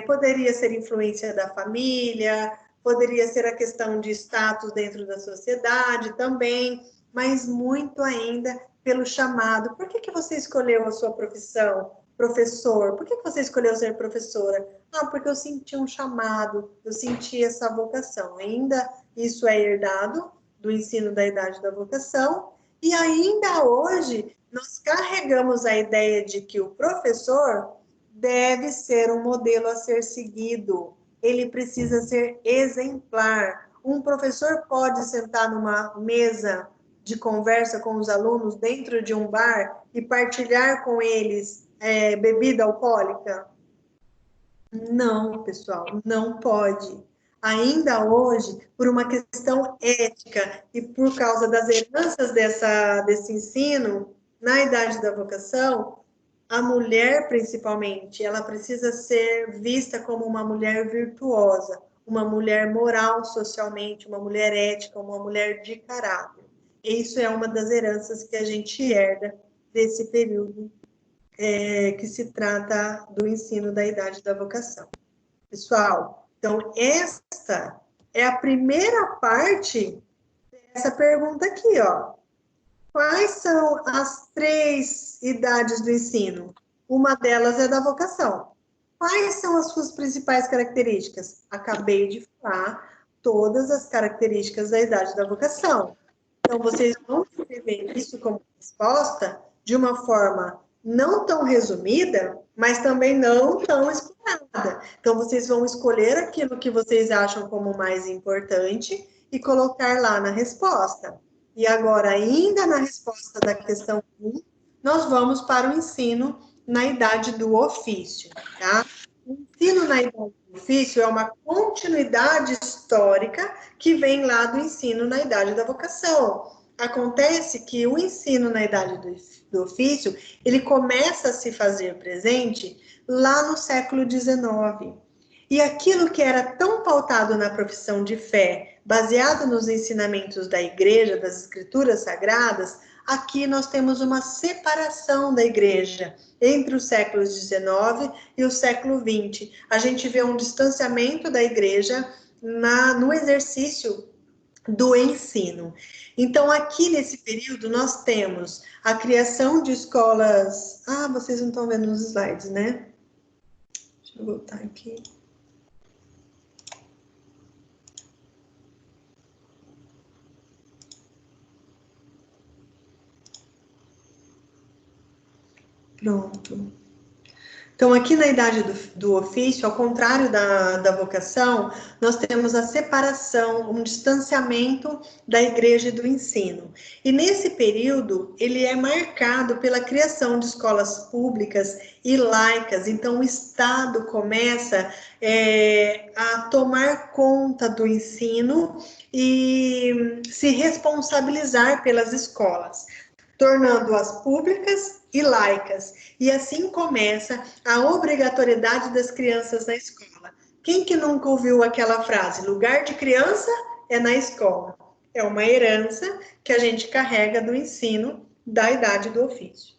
Poderia ser influência da família, poderia ser a questão de status dentro da sociedade também, mas muito ainda pelo chamado. Por que você escolheu a sua profissão? Professor, por que você escolheu ser professora? Porque eu senti um chamado, eu senti essa vocação. Ainda isso é herdado do ensino da idade da vocação, e ainda hoje nós carregamos a ideia de que o professor deve ser um modelo a ser seguido, ele precisa ser exemplar. Um professor pode sentar numa mesa de conversa com os alunos dentro de um bar e partilhar com eles bebida alcoólica? Não, pessoal, não pode. Ainda hoje, por uma questão ética e por causa das heranças desse ensino, na idade da vocação, a mulher, principalmente, ela precisa ser vista como uma mulher virtuosa, uma mulher moral socialmente, uma mulher ética, uma mulher de caráter. E isso é uma das heranças que a gente herda desse período que se trata do ensino da idade da vocação. Pessoal, então esta é a primeira parte dessa pergunta aqui, ó. Quais são as 3 idades do ensino? Uma delas é da vocação. Quais são as suas principais características? Acabei de falar todas as características da idade da vocação. Então, vocês vão escrever isso como resposta de uma forma não tão resumida, mas também não tão explorada. Então, vocês vão escolher aquilo que vocês acham como mais importante e colocar lá na resposta. E agora, ainda na resposta da questão 1, nós vamos para o ensino na idade do ofício, tá? O ensino na idade do ofício é uma continuidade histórica que vem lá do ensino na idade da vocação. Acontece que o ensino na idade do ofício, ele começa a se fazer presente lá no século XIX. E aquilo que era tão pautado na profissão de fé, baseado nos ensinamentos da igreja, das escrituras sagradas, aqui nós temos uma separação da igreja entre os séculos XIX e o século XX. A gente vê um distanciamento da igreja no exercício do ensino. Então, aqui nesse período, nós temos a criação de escolas... vocês não estão vendo nos slides, né? Deixa eu voltar aqui. Pronto. Então, aqui na idade do ofício, ao contrário da vocação, nós temos a separação, um distanciamento da igreja e do ensino. E nesse período, ele é marcado pela criação de escolas públicas e laicas. Então, o Estado começa a tomar conta do ensino e se responsabilizar pelas escolas, tornando-as públicas e laicas. E assim começa a obrigatoriedade das crianças na escola. Quem que nunca ouviu aquela frase? Lugar de criança é na escola. É uma herança que a gente carrega do ensino da idade do ofício.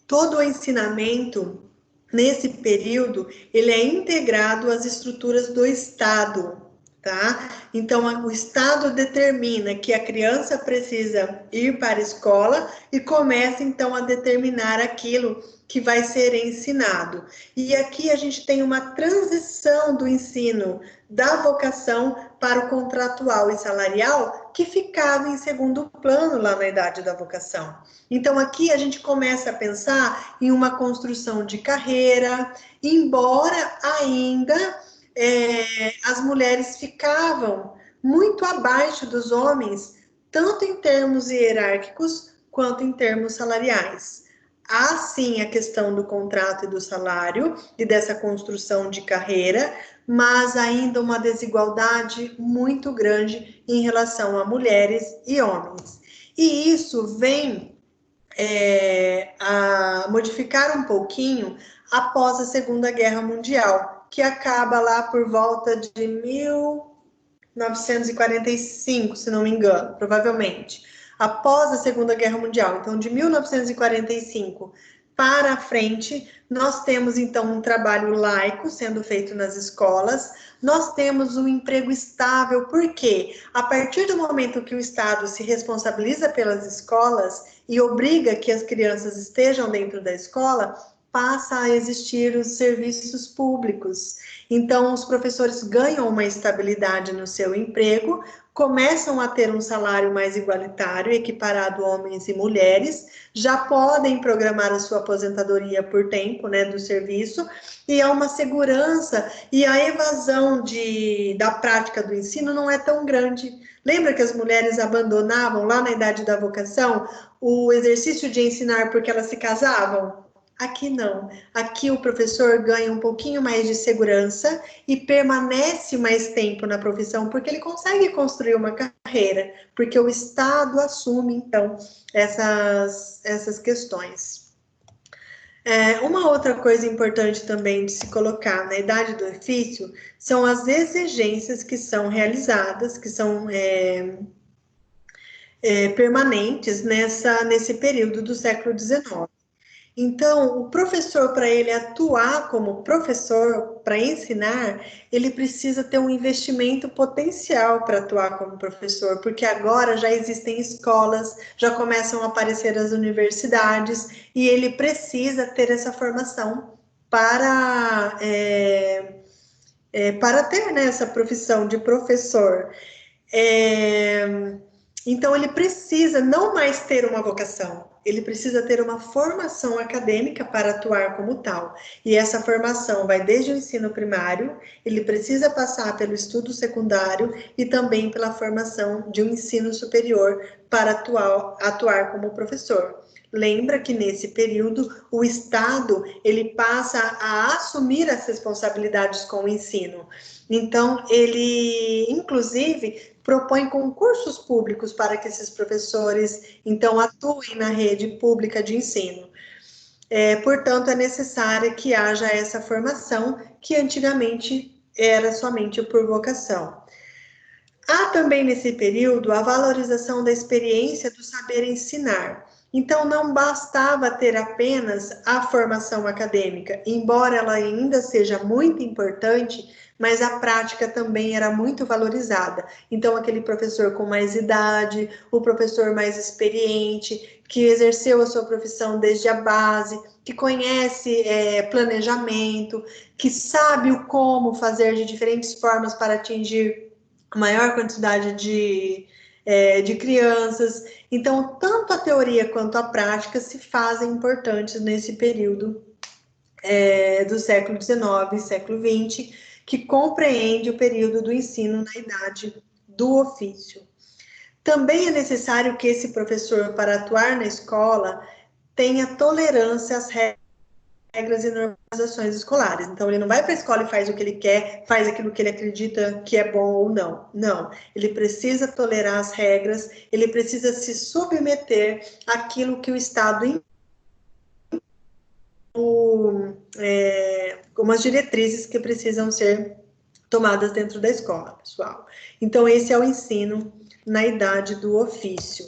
Todo o ensinamento, nesse período, ele é integrado às estruturas do Estado, tá? Então, o Estado determina que a criança precisa ir para a escola e começa, então, a determinar aquilo que vai ser ensinado. E aqui a gente tem uma transição do ensino da vocação para o contratual e salarial, que ficava em segundo plano lá na idade da vocação. Então, aqui a gente começa a pensar em uma construção de carreira, embora ainda as mulheres ficavam muito abaixo dos homens, tanto em termos hierárquicos quanto em termos salariais. Há sim a questão do contrato e do salário e dessa construção de carreira, mas ainda uma desigualdade muito grande em relação a mulheres e homens. E isso vem a modificar um pouquinho após a Segunda Guerra Mundial, que acaba lá por volta de 1945, se não me engano, provavelmente. Após a Segunda Guerra Mundial, então de 1945 para frente, nós temos então um trabalho laico sendo feito nas escolas, nós temos um emprego estável, porque a partir do momento que o Estado se responsabiliza pelas escolas e obriga que as crianças estejam dentro da escola, passa a existir os serviços públicos. Então, os professores ganham uma estabilidade no seu emprego, começam a ter um salário mais igualitário, equiparado a homens e mulheres, já podem programar a sua aposentadoria por tempo, né, do serviço, e há uma segurança, e a evasão da prática do ensino não é tão grande. Lembra que as mulheres abandonavam, lá na idade da vocação, o exercício de ensinar porque elas se casavam? Aqui não. Aqui o professor ganha um pouquinho mais de segurança e permanece mais tempo na profissão, porque ele consegue construir uma carreira, porque o Estado assume, então, essas questões. Uma outra coisa importante também de se colocar na idade do ofício são as exigências que são realizadas, que são permanentes nesse período do século XIX. Então, o professor, para ele atuar como professor, para ensinar, ele precisa ter um investimento potencial para atuar como professor, porque agora já existem escolas, já começam a aparecer as universidades, e ele precisa ter essa formação para ter, né, essa profissão de professor. Então, ele precisa não mais ter uma vocação, ele precisa ter uma formação acadêmica para atuar como tal. E essa formação vai desde o ensino primário, ele precisa passar pelo estudo secundário e também pela formação de um ensino superior para atuar como professor. Lembra que nesse período o Estado ele passa a assumir as responsabilidades com o ensino. Então, ele, inclusive, propõe concursos públicos para que esses professores, então, atuem na rede pública de ensino. Portanto, é necessário que haja essa formação, que antigamente era somente por vocação. Há também nesse período a valorização da experiência do saber ensinar. Então, não bastava ter apenas a formação acadêmica, embora ela ainda seja muito importante, mas a prática também era muito valorizada. Então, aquele professor com mais idade, o professor mais experiente, que exerceu a sua profissão desde a base, que conhece planejamento, que sabe o como fazer de diferentes formas para atingir a maior quantidade de crianças. Então, tanto a teoria quanto a prática se fazem importantes nesse período do século XIX e século XX, que compreende o período do ensino na idade do ofício. Também é necessário que esse professor, para atuar na escola, tenha tolerância às regras e normalizações escolares. Então, ele não vai para a escola e faz o que ele quer, faz aquilo que ele acredita que é bom ou não. Não, ele precisa tolerar as regras, ele precisa se submeter àquilo que o Estado como as diretrizes que precisam ser tomadas dentro da escola, pessoal. Então, esse é o ensino na idade do ofício.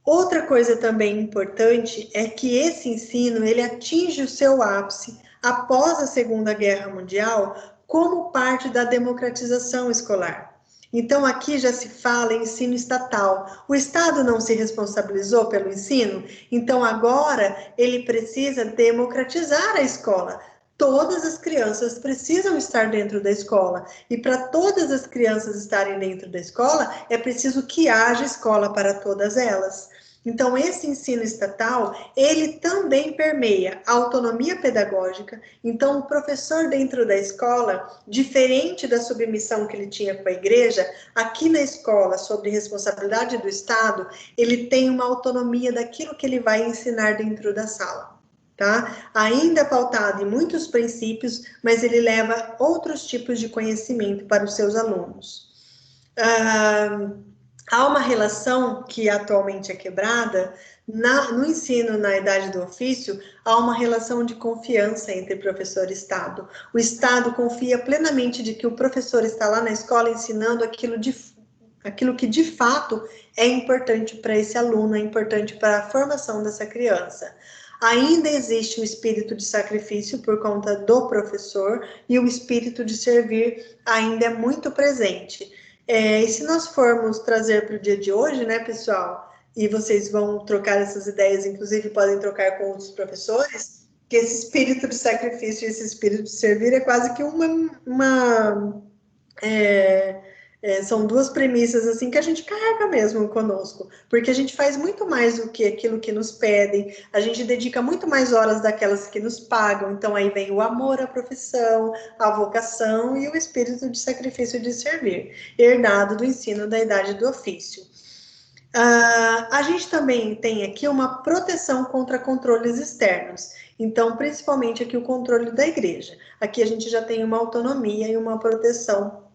Outra coisa também importante é que esse ensino, ele atinge o seu ápice após a Segunda Guerra Mundial, como parte da democratização escolar. Então, aqui já se fala em ensino estatal. O Estado não se responsabilizou pelo ensino, então agora ele precisa democratizar a escola. Todas as crianças precisam estar dentro da escola. E para todas as crianças estarem dentro da escola, é preciso que haja escola para todas elas. Então, esse ensino estatal, ele também permeia a autonomia pedagógica. Então, o professor dentro da escola, diferente da submissão que ele tinha com a igreja, aqui na escola, sobre responsabilidade do Estado, ele tem uma autonomia daquilo que ele vai ensinar dentro da sala. Tá? Ainda pautado em muitos princípios, mas ele leva outros tipos de conhecimento para os seus alunos. Há uma relação que atualmente é quebrada, no ensino na idade do ofício, há uma relação de confiança entre professor e Estado. O Estado confia plenamente de que o professor está lá na escola ensinando aquilo que de fato é importante para esse aluno, é importante para a formação dessa criança. Ainda existe o espírito de sacrifício por conta do professor e o espírito de servir ainda é muito presente. E se nós formos trazer para o dia de hoje, né, pessoal, e vocês vão trocar essas ideias, inclusive podem trocar com outros professores, que esse espírito de sacrifício e esse espírito de servir é quase que são duas premissas assim que a gente carrega mesmo conosco, porque a gente faz muito mais do que aquilo que nos pedem, a gente dedica muito mais horas daquelas que nos pagam, então aí vem o amor à profissão, a vocação e o espírito de sacrifício de servir, herdado do ensino da idade do ofício. A gente também tem aqui uma proteção contra controles externos, então principalmente aqui o controle da igreja, aqui a gente já tem uma autonomia e uma proteção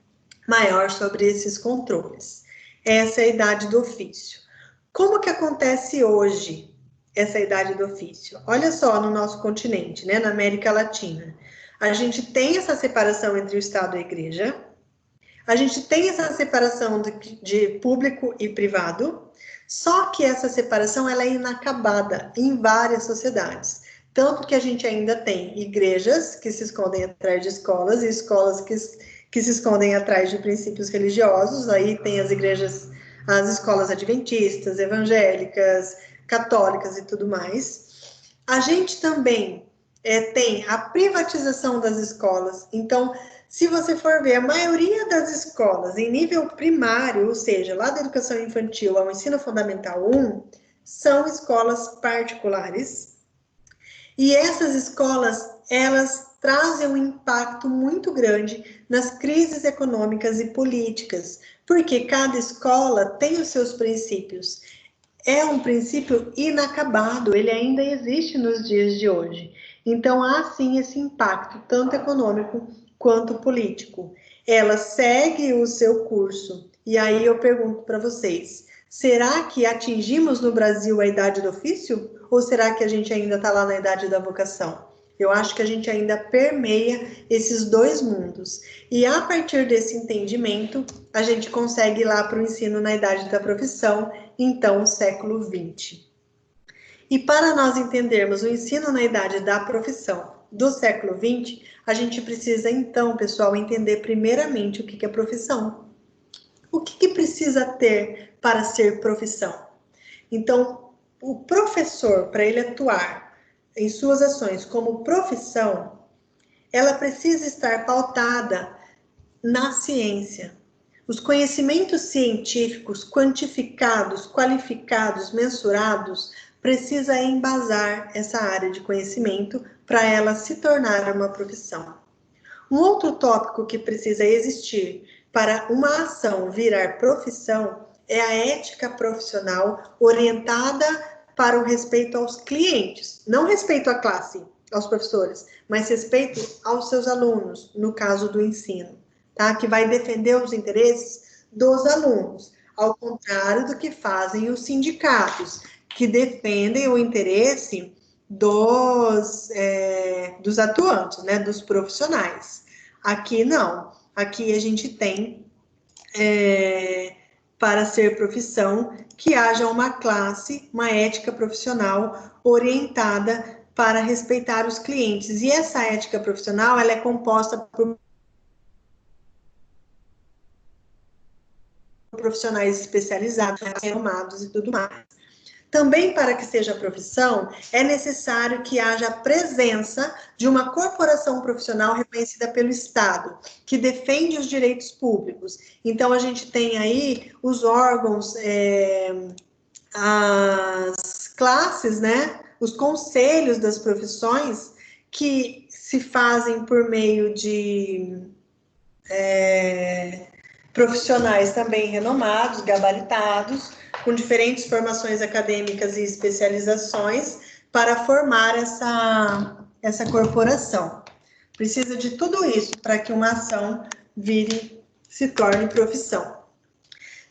maior sobre esses controles. Essa é a idade do ofício. Como que acontece hoje essa idade do ofício? Olha só, no nosso continente, né, na América Latina, a gente tem essa separação entre o Estado e a Igreja, a gente tem essa separação de público e privado, só que essa separação ela é inacabada em várias sociedades. Tanto que a gente ainda tem igrejas que se escondem atrás de escolas e escolas que se escondem atrás de princípios religiosos, aí tem as igrejas, as escolas adventistas, evangélicas, católicas e tudo mais. A gente também tem a privatização das escolas, então, se você for ver, a maioria das escolas em nível primário, ou seja, lá da educação infantil ao ensino fundamental 1, são escolas particulares, e essas escolas, elas trazem um impacto muito grande nas crises econômicas e políticas, porque cada escola tem os seus princípios. É um princípio inacabado, ele ainda existe nos dias de hoje. Então, há sim esse impacto, tanto econômico quanto político. Ela segue o seu curso. E aí eu pergunto para vocês, será que atingimos no Brasil a idade do ofício? Ou será que a gente ainda está lá na idade da vocação? Eu acho que a gente ainda permeia esses dois mundos. E a partir desse entendimento, a gente consegue ir lá para o ensino na idade da profissão, então, século XX. E para nós entendermos o ensino na idade da profissão do século XX, a gente precisa, então, pessoal, entender primeiramente o que é profissão. O que precisa ter para ser profissão? Então, o professor, para ele atuar em suas ações como profissão, ela precisa estar pautada na ciência. Os conhecimentos científicos quantificados, qualificados, mensurados, precisa embasar essa área de conhecimento para ela se tornar uma profissão. Um outro tópico que precisa existir para uma ação virar profissão é a ética profissional orientada para o respeito aos clientes, não respeito à classe, aos professores, mas respeito aos seus alunos, no caso do ensino, tá? Que vai defender os interesses dos alunos, ao contrário do que fazem os sindicatos, que defendem o interesse dos atuantes, né, dos profissionais. Aqui não. aqui a gente tem, para ser profissão, que haja uma classe, uma ética profissional orientada para respeitar os clientes. E essa ética profissional, ela é composta por profissionais especializados, renomados e tudo mais. Também, para que seja profissão, é necessário que haja a presença de uma corporação profissional reconhecida pelo Estado, que defende os direitos públicos. Então, a gente tem aí os órgãos, as classes, né? Os conselhos das profissões, que se fazem por meio de profissionais também renomados, gabaritados, com diferentes formações acadêmicas e especializações, para formar essa corporação. Precisa de tudo isso para que uma ação se torne profissão.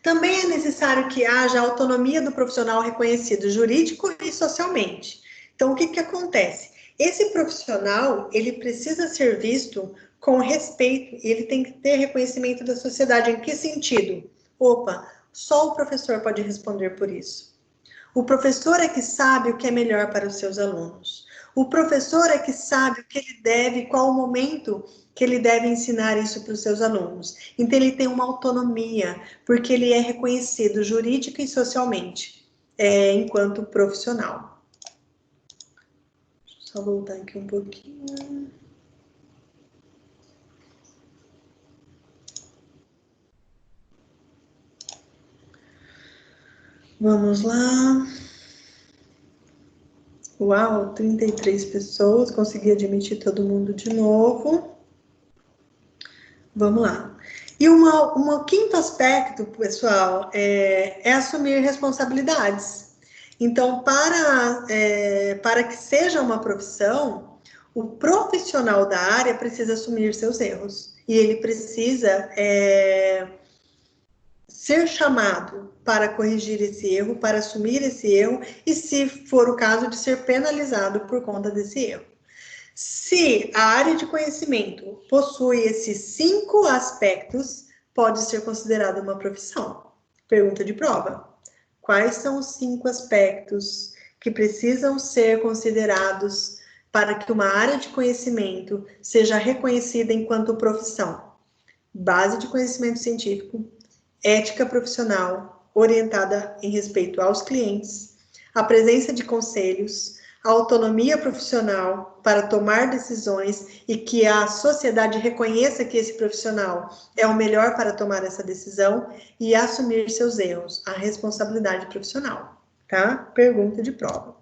Também é necessário que haja autonomia do profissional reconhecido jurídico e socialmente. Então, o que acontece? Esse profissional, ele precisa ser visto com respeito, e ele tem que ter reconhecimento da sociedade. Em que sentido? Opa, só o professor pode responder por isso. O professor é que sabe o que é melhor para os seus alunos. O professor é que sabe o que ele deve, qual o momento que ele deve ensinar isso para os seus alunos. Então, ele tem uma autonomia, porque ele é reconhecido jurídica e socialmente, enquanto profissional. Deixa eu só voltar aqui um pouquinho. Vamos lá. Uau, 33 pessoas, consegui admitir todo mundo de novo. Vamos lá. E um quinto aspecto, pessoal, é assumir responsabilidades. Então, para que seja uma profissão, o profissional da área precisa assumir seus erros. E ele precisa ser chamado para corrigir esse erro, para assumir esse erro, e, se for o caso, de ser penalizado por conta desse erro. Se a área de conhecimento possui esses 5 aspectos, pode ser considerada uma profissão. Pergunta de prova. Quais são os 5 aspectos que precisam ser considerados para que uma área de conhecimento seja reconhecida enquanto profissão? Base de conhecimento científico, ética profissional orientada em respeito aos clientes, a presença de conselhos, a autonomia profissional para tomar decisões e que a sociedade reconheça que esse profissional é o melhor para tomar essa decisão, e assumir seus erros, a responsabilidade profissional, tá? Pergunta de prova.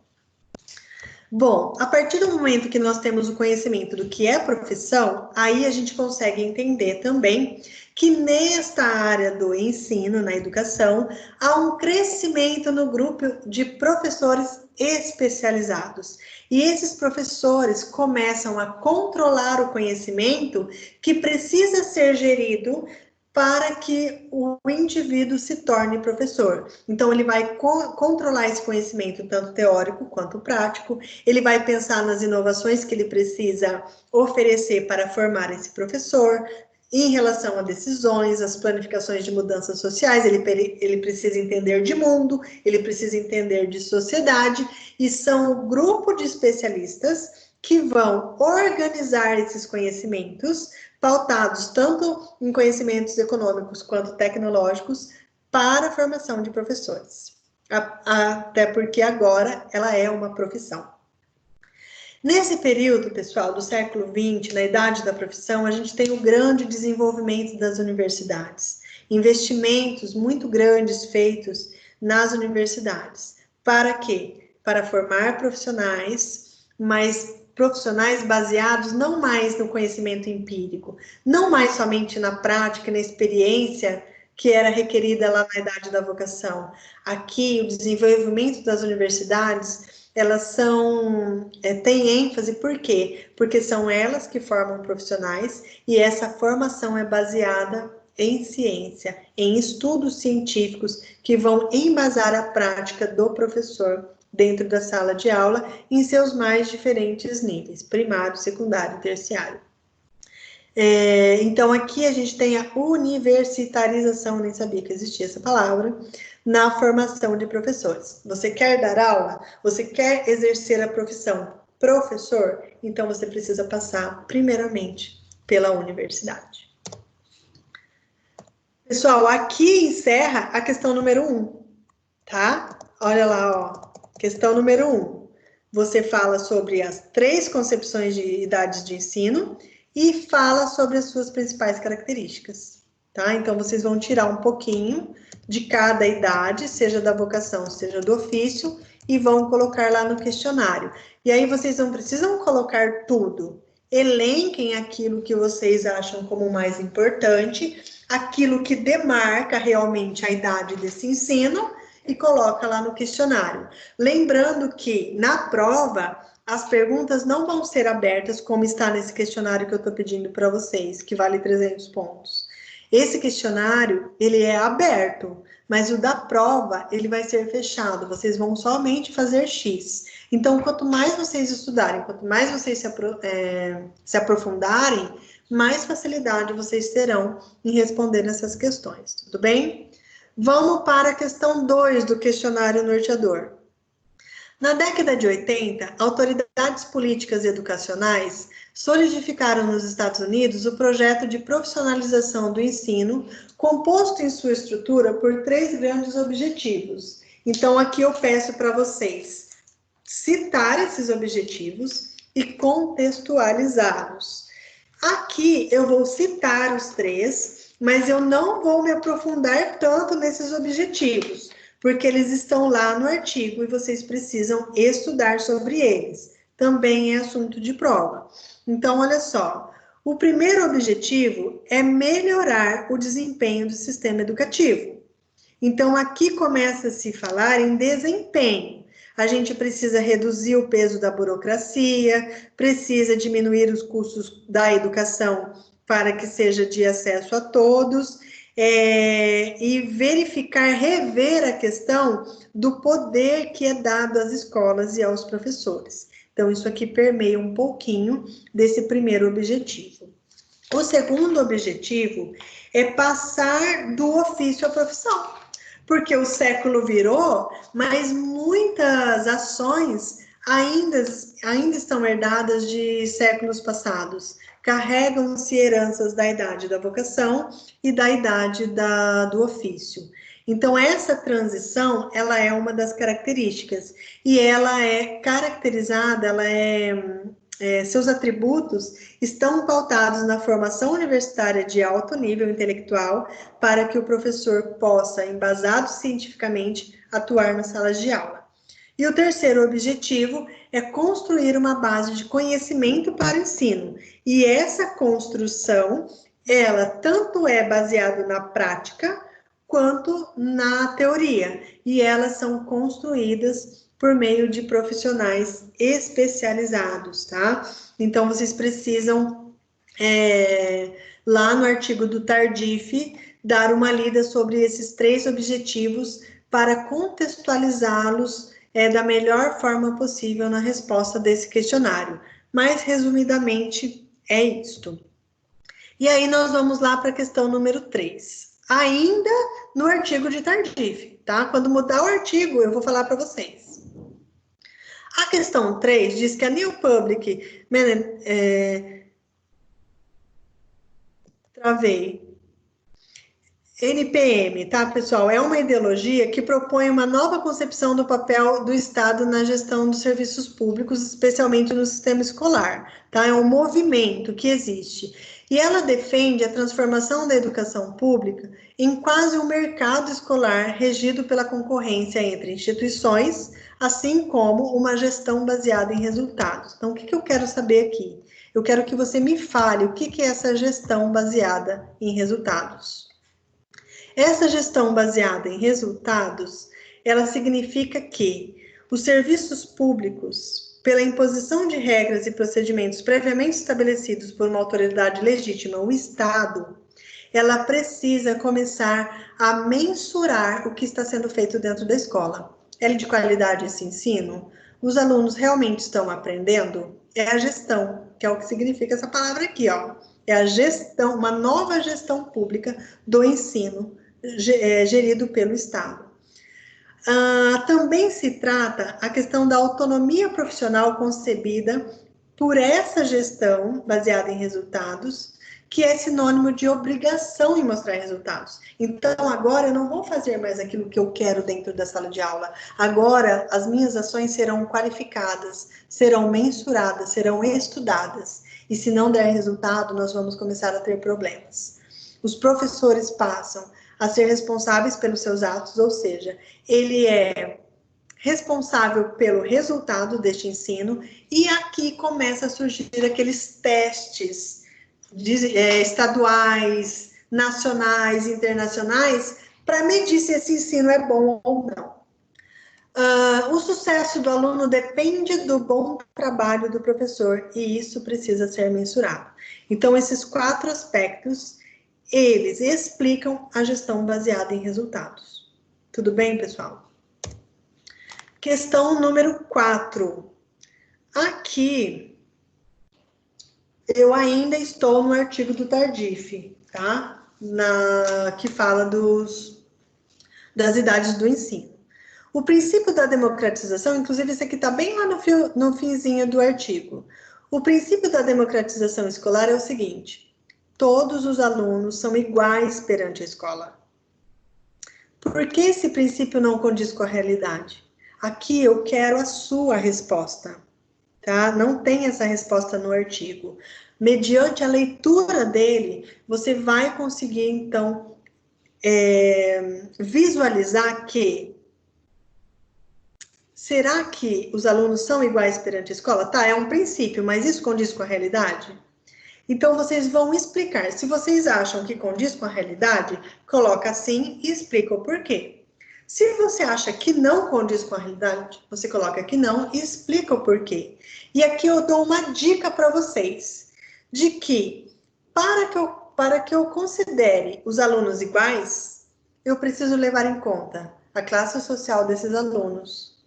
Bom, a partir do momento que nós temos o conhecimento do que é profissão, aí a gente consegue entender também que nesta área do ensino, na educação, há um crescimento no grupo de professores especializados. E esses professores começam a controlar o conhecimento que precisa ser gerido para que o indivíduo se torne professor. Então, ele vai controlar esse conhecimento, tanto teórico quanto prático, ele vai pensar nas inovações que ele precisa oferecer para formar esse professor, em relação a decisões, as planificações de mudanças sociais, ele precisa entender de mundo, ele precisa entender de sociedade, e são um grupo de especialistas que vão organizar esses conhecimentos, pautados tanto em conhecimentos econômicos quanto tecnológicos, para a formação de professores. Até porque agora ela é uma profissão. Nesse período, pessoal, do século XX, na idade da profissão, a gente tem o grande desenvolvimento das universidades. Investimentos muito grandes feitos nas universidades. Para quê? Para formar profissionais, mas profissionais baseados não mais no conhecimento empírico, não mais somente na prática, na experiência que era requerida lá na idade da vocação. Aqui, o desenvolvimento das universidades, elas têm ênfase, por quê? Porque são elas que formam profissionais, e essa formação é baseada em ciência, em estudos científicos que vão embasar a prática do professor dentro da sala de aula, em seus mais diferentes níveis, primário, secundário e terciário. Então, aqui a gente tem a universitarização, nem sabia que existia essa palavra, na formação de professores. Você quer dar aula? Você quer exercer a profissão professor? Então, você precisa passar, primeiramente, pela universidade. Pessoal, aqui encerra a questão número 1, tá? Olha lá, ó. Questão número 1. Você fala sobre as 3 concepções de idades de ensino e fala sobre as suas principais características, tá? Então, vocês vão tirar um pouquinho de cada idade, seja da vocação, seja do ofício, e vão colocar lá no questionário. E aí, vocês não precisam colocar tudo. Elenquem aquilo que vocês acham como mais importante, aquilo que demarca realmente a idade desse ensino, e coloca lá no questionário. Lembrando que, na prova, as perguntas não vão ser abertas como está nesse questionário que eu estou pedindo para vocês, que vale 300 pontos. Esse questionário, ele é aberto, mas o da prova, ele vai ser fechado. Vocês vão somente fazer X. Então, quanto mais vocês estudarem, quanto mais vocês se aprofundarem, mais facilidade vocês terão em responder essas questões, tudo bem? Vamos para a questão 2 do questionário norteador. Na década de 80, autoridades políticas e educacionais solidificaram nos Estados Unidos o projeto de profissionalização do ensino, composto em sua estrutura por 3 grandes objetivos. Então, aqui eu peço para vocês citar esses objetivos e contextualizá-los. Aqui eu vou citar os 3, mas eu não vou me aprofundar tanto nesses objetivos, porque eles estão lá no artigo e vocês precisam estudar sobre eles. Também é assunto de prova. Então, olha só, o primeiro objetivo é melhorar o desempenho do sistema educativo. Então, aqui começa a se falar em desempenho. A gente precisa reduzir o peso da burocracia, precisa diminuir os custos da educação para que seja de acesso a todos, e verificar, rever a questão do poder que é dado às escolas e aos professores. Então, isso aqui permeia um pouquinho desse primeiro objetivo. O segundo objetivo é passar do ofício à profissão, porque o século virou, mas muitas ações ainda estão herdadas de séculos passados. Carregam-se heranças da idade da vocação e da idade do ofício. Então, essa transição, ela é uma das características, e ela é caracterizada, seus atributos estão pautados na formação universitária de alto nível intelectual para que o professor possa, embasado cientificamente, atuar nas salas de aula. E o terceiro objetivo é construir uma base de conhecimento para o ensino. E essa construção, ela tanto é baseada na prática quanto na teoria. E elas são construídas por meio de profissionais especializados, tá? Então, vocês precisam, lá no artigo do Tardif, dar uma lida sobre esses 3 objetivos para contextualizá-los da melhor forma possível na resposta desse questionário. Mas, resumidamente, é isto. E aí, nós vamos lá para a questão número 3. Ainda no artigo de Tardif, tá? Quando mudar o artigo, eu vou falar para vocês. A questão 3 diz que a New Public NPM, tá, pessoal? É uma ideologia que propõe uma nova concepção do papel do Estado na gestão dos serviços públicos, especialmente no sistema escolar, tá? É um movimento que existe. E ela defende a transformação da educação pública em quase um mercado escolar regido pela concorrência entre instituições, assim como uma gestão baseada em resultados. Então, o que eu quero saber aqui? Eu quero que você me fale o que é essa gestão baseada em resultados. Essa gestão baseada em resultados, ela significa que os serviços públicos, pela imposição de regras e procedimentos previamente estabelecidos por uma autoridade legítima, o Estado, ela precisa começar a mensurar o que está sendo feito dentro da escola. É de qualidade esse ensino? Os alunos realmente estão aprendendo? É a gestão, que é o que significa essa palavra aqui, ó. É a gestão, uma nova gestão pública do ensino, gerido pelo Estado. Também se trata a questão da autonomia profissional concebida por essa gestão baseada em resultados, que é sinônimo de obrigação em mostrar resultados. Então, agora eu não vou fazer mais aquilo que eu quero dentro da sala de aula. Agora, as minhas ações serão qualificadas, serão mensuradas, serão estudadas. E se não der resultado, nós vamos começar a ter problemas. Os professores passam a ser responsáveis pelos seus atos, ou seja, ele é responsável pelo resultado deste ensino, e aqui começa a surgir aqueles testes estaduais, nacionais, internacionais, para medir se esse ensino é bom ou não. O sucesso do aluno depende do bom trabalho do professor, e isso precisa ser mensurado. Então, esses 4 aspectos, eles explicam a gestão baseada em resultados. Tudo bem, pessoal? Questão número 4. Aqui, eu ainda estou no artigo do Tardif, tá? Que fala das idades do ensino. O princípio da democratização, inclusive isso aqui está bem lá no finzinho do artigo. O princípio da democratização escolar é o seguinte: todos os alunos são iguais perante a escola. Por que esse princípio não condiz com a realidade? Aqui eu quero a sua resposta, tá? Não tem essa resposta no artigo. Mediante a leitura dele, você vai conseguir, então, visualizar que será que os alunos são iguais perante a escola? Tá, é um princípio, mas isso condiz com a realidade? Então, vocês vão explicar. Se vocês acham que condiz com a realidade, coloca assim e explica o porquê. Se você acha que não condiz com a realidade, você coloca que não e explica o porquê. E aqui eu dou uma dica para vocês, de que para que eu considere os alunos iguais, eu preciso levar em conta a classe social desses alunos,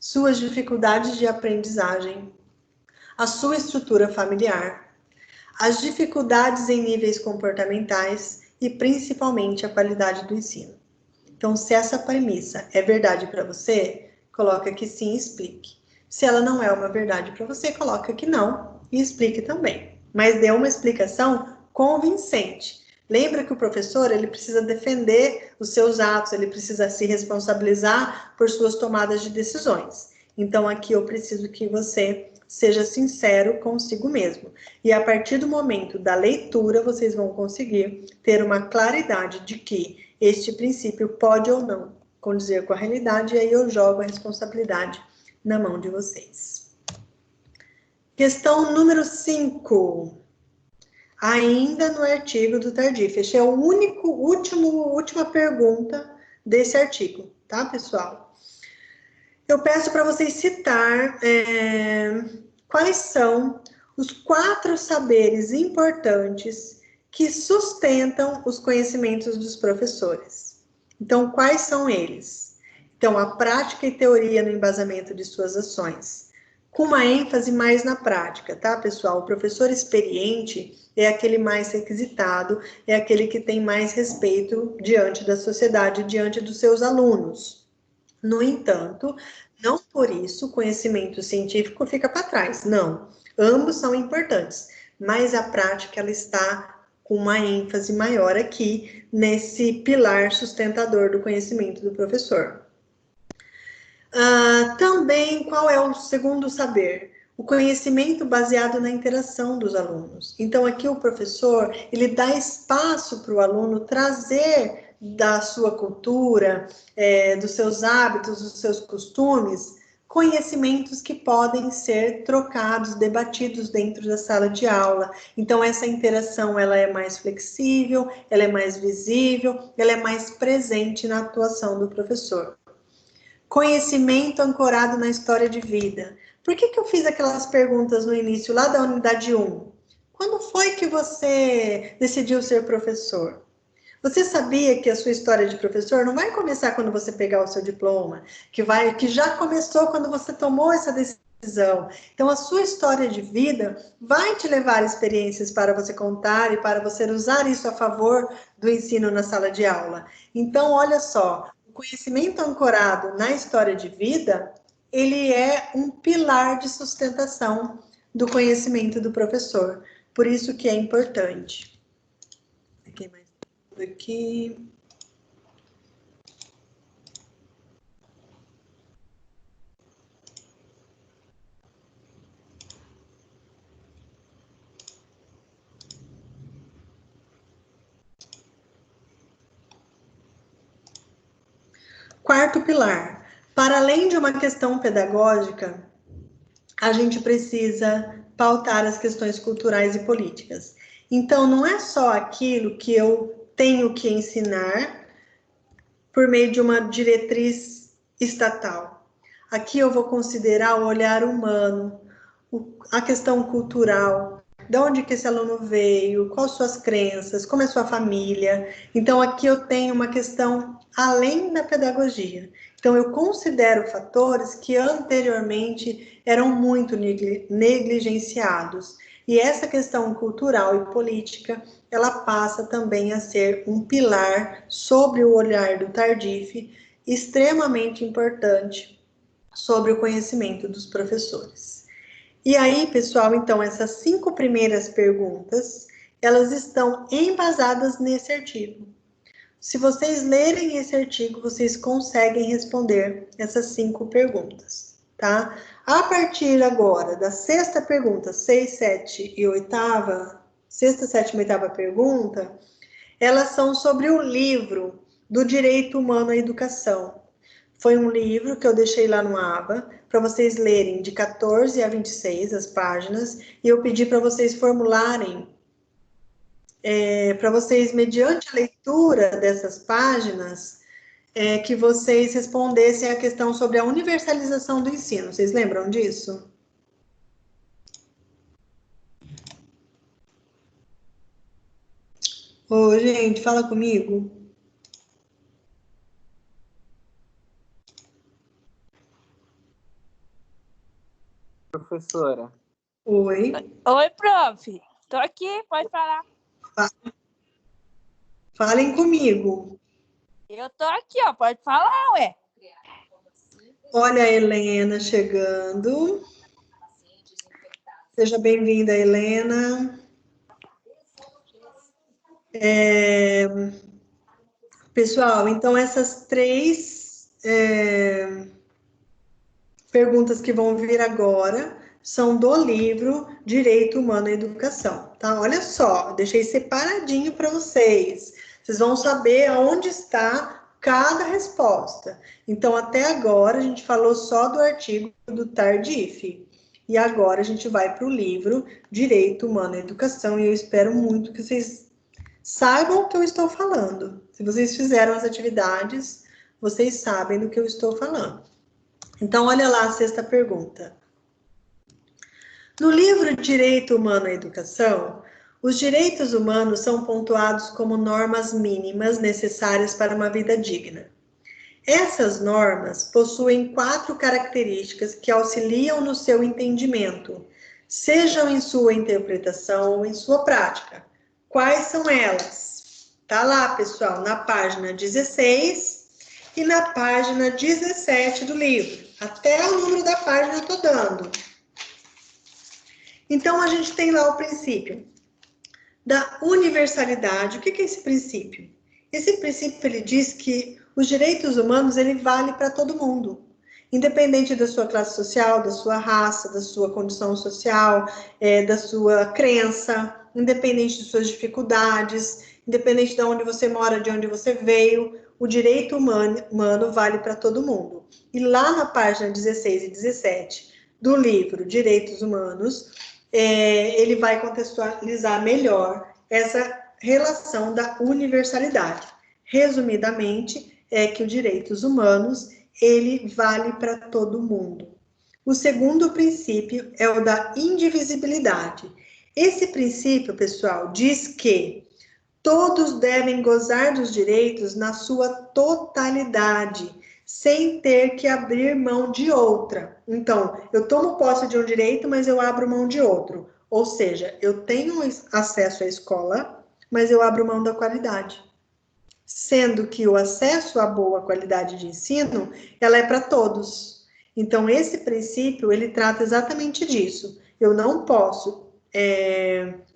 suas dificuldades de aprendizagem, a sua estrutura familiar, as dificuldades em níveis comportamentais e principalmente a qualidade do ensino. Então, se essa premissa é verdade para você, coloca que sim e explique. Se ela não é uma verdade para você, coloca que não e explique também. Mas dê uma explicação convincente. Lembra que o professor, ele precisa defender os seus atos, ele precisa se responsabilizar por suas tomadas de decisões. Então, aqui eu preciso que você seja sincero consigo mesmo. E a partir do momento da leitura, vocês vão conseguir ter uma claridade de que este princípio pode ou não condizer com a realidade, e aí eu jogo a responsabilidade na mão de vocês. Questão número 5. Ainda no artigo do Tardif. Esta é a última pergunta desse artigo, tá, pessoal? Eu peço para vocês citar quais são os 4 saberes importantes que sustentam os conhecimentos dos professores. Então, quais são eles? Então, a prática e teoria no embasamento de suas ações, com uma ênfase mais na prática, tá, pessoal? O professor experiente é aquele mais requisitado, é aquele que tem mais respeito diante da sociedade, diante dos seus alunos. No entanto, não por isso o conhecimento científico fica para trás, não. Ambos são importantes, mas a prática, ela está com uma ênfase maior aqui, nesse pilar sustentador do conhecimento do professor. Também, qual é o segundo saber? O conhecimento baseado na interação dos alunos. Então, aqui o professor, ele dá espaço para o aluno trazer da sua cultura, dos seus hábitos, dos seus costumes, conhecimentos que podem ser trocados, debatidos dentro da sala de aula. Então, essa interação, ela é mais flexível, ela é mais visível, ela é mais presente na atuação do professor. Conhecimento ancorado na história de vida. Por que eu fiz aquelas perguntas no início, lá da unidade 1? Quando foi que você decidiu ser professor? Você sabia que a sua história de professor não vai começar quando você pegar o seu diploma, que já começou quando você tomou essa decisão decisão. Então, a sua história de vida vai te levar experiências para você contar e para você usar isso a favor do ensino na sala de aula. Então, olha só, o conhecimento ancorado na história de vida, ele é um pilar de sustentação do conhecimento do professor. Por isso que é importante. Aqui. Quarto pilar. Para além de uma questão pedagógica, a gente precisa pautar as questões culturais e políticas. Então, não é só aquilo que eu tenho que ensinar por meio de uma diretriz estatal. Aqui eu vou considerar o olhar humano, a questão cultural, de onde que esse aluno veio, quais suas crenças, como é sua família. Então, aqui eu tenho uma questão além da pedagogia. Então, eu considero fatores que anteriormente eram muito negligenciados. E essa questão cultural e política, ela passa também a ser um pilar sobre o olhar do Tardif, extremamente importante sobre o conhecimento dos professores. E aí, pessoal, então, essas 5 primeiras perguntas, elas estão embasadas nesse artigo. Se vocês lerem esse artigo, vocês conseguem responder essas 5 perguntas, tá? A partir agora da 6ª pergunta, 6, 7 e 8ª, 6ª, 7ª e 8ª pergunta, elas são sobre o livro do Direito Humano à Educação. Foi um livro que eu deixei lá no aba, para vocês lerem de 14 a 26 as páginas, e eu pedi para vocês formularem, para vocês, mediante a leitura dessas páginas, que vocês respondessem a questão sobre a universalização do ensino. Vocês lembram disso? Ô, gente, fala comigo. Professora. Oi. Oi, prof. Tô aqui, pode falar. Falem comigo. Eu tô aqui, ó, pode falar, ué. Olha a Helena chegando. Seja bem-vinda, Helena. Pessoal, então essas 3 perguntas que vão vir agora são do livro Direito Humano à Educação, tá? Olha só, deixei separadinho para vocês. Vocês vão saber aonde está cada resposta. Então, até agora, a gente falou só do artigo do Tardif. E agora a gente vai para o livro Direito Humano à Educação, e eu espero muito que vocês saibam o que eu estou falando. Se vocês fizeram as atividades, vocês sabem do que eu estou falando. Então, olha lá a 6ª pergunta. No livro Direito Humano à Educação, os direitos humanos são pontuados como normas mínimas necessárias para uma vida digna. Essas normas possuem 4 características que auxiliam no seu entendimento, sejam em sua interpretação ou em sua prática. Quais são elas? Tá lá, pessoal, na página 16 e na página 17 do livro. Até o número da página eu tô dando. Então, a gente tem lá o princípio da universalidade. O que é esse princípio? Esse princípio, ele diz que os direitos humanos, ele vale para todo mundo. Independente da sua classe social, da sua raça, da sua condição social, da sua crença, independente de suas dificuldades, independente de onde você mora, de onde você veio, o direito humano vale para todo mundo. E lá na página 16 e 17 do livro Direitos Humanos, ele vai contextualizar melhor essa relação da universalidade. Resumidamente, é que os direitos humanos, ele vale para todo mundo. O segundo princípio é o da indivisibilidade. Esse princípio, pessoal, diz que todos devem gozar dos direitos na sua totalidade, sem ter que abrir mão de outra. Então, eu tomo posse de um direito, mas eu abro mão de outro. Ou seja, eu tenho acesso à escola, mas eu abro mão da qualidade. Sendo que o acesso à boa qualidade de ensino, ela é para todos. Então, esse princípio, ele trata exatamente disso. Eu não posso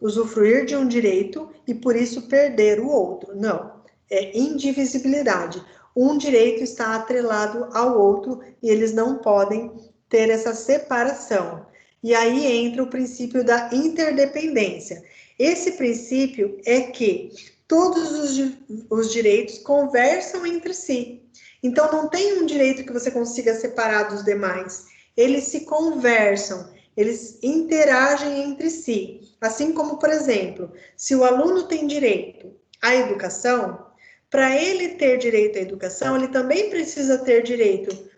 usufruir de um direito e, por isso, perder o outro. Não, é indivisibilidade. Um direito está atrelado ao outro e eles não podem ter essa separação. E aí entra o princípio da interdependência. Esse princípio é que todos os direitos conversam entre si. Então, não tem um direito que você consiga separar dos demais. Eles se conversam, eles interagem entre si. Assim como, por exemplo, se o aluno tem direito à educação, para ele ter direito à educação, ele também precisa ter direito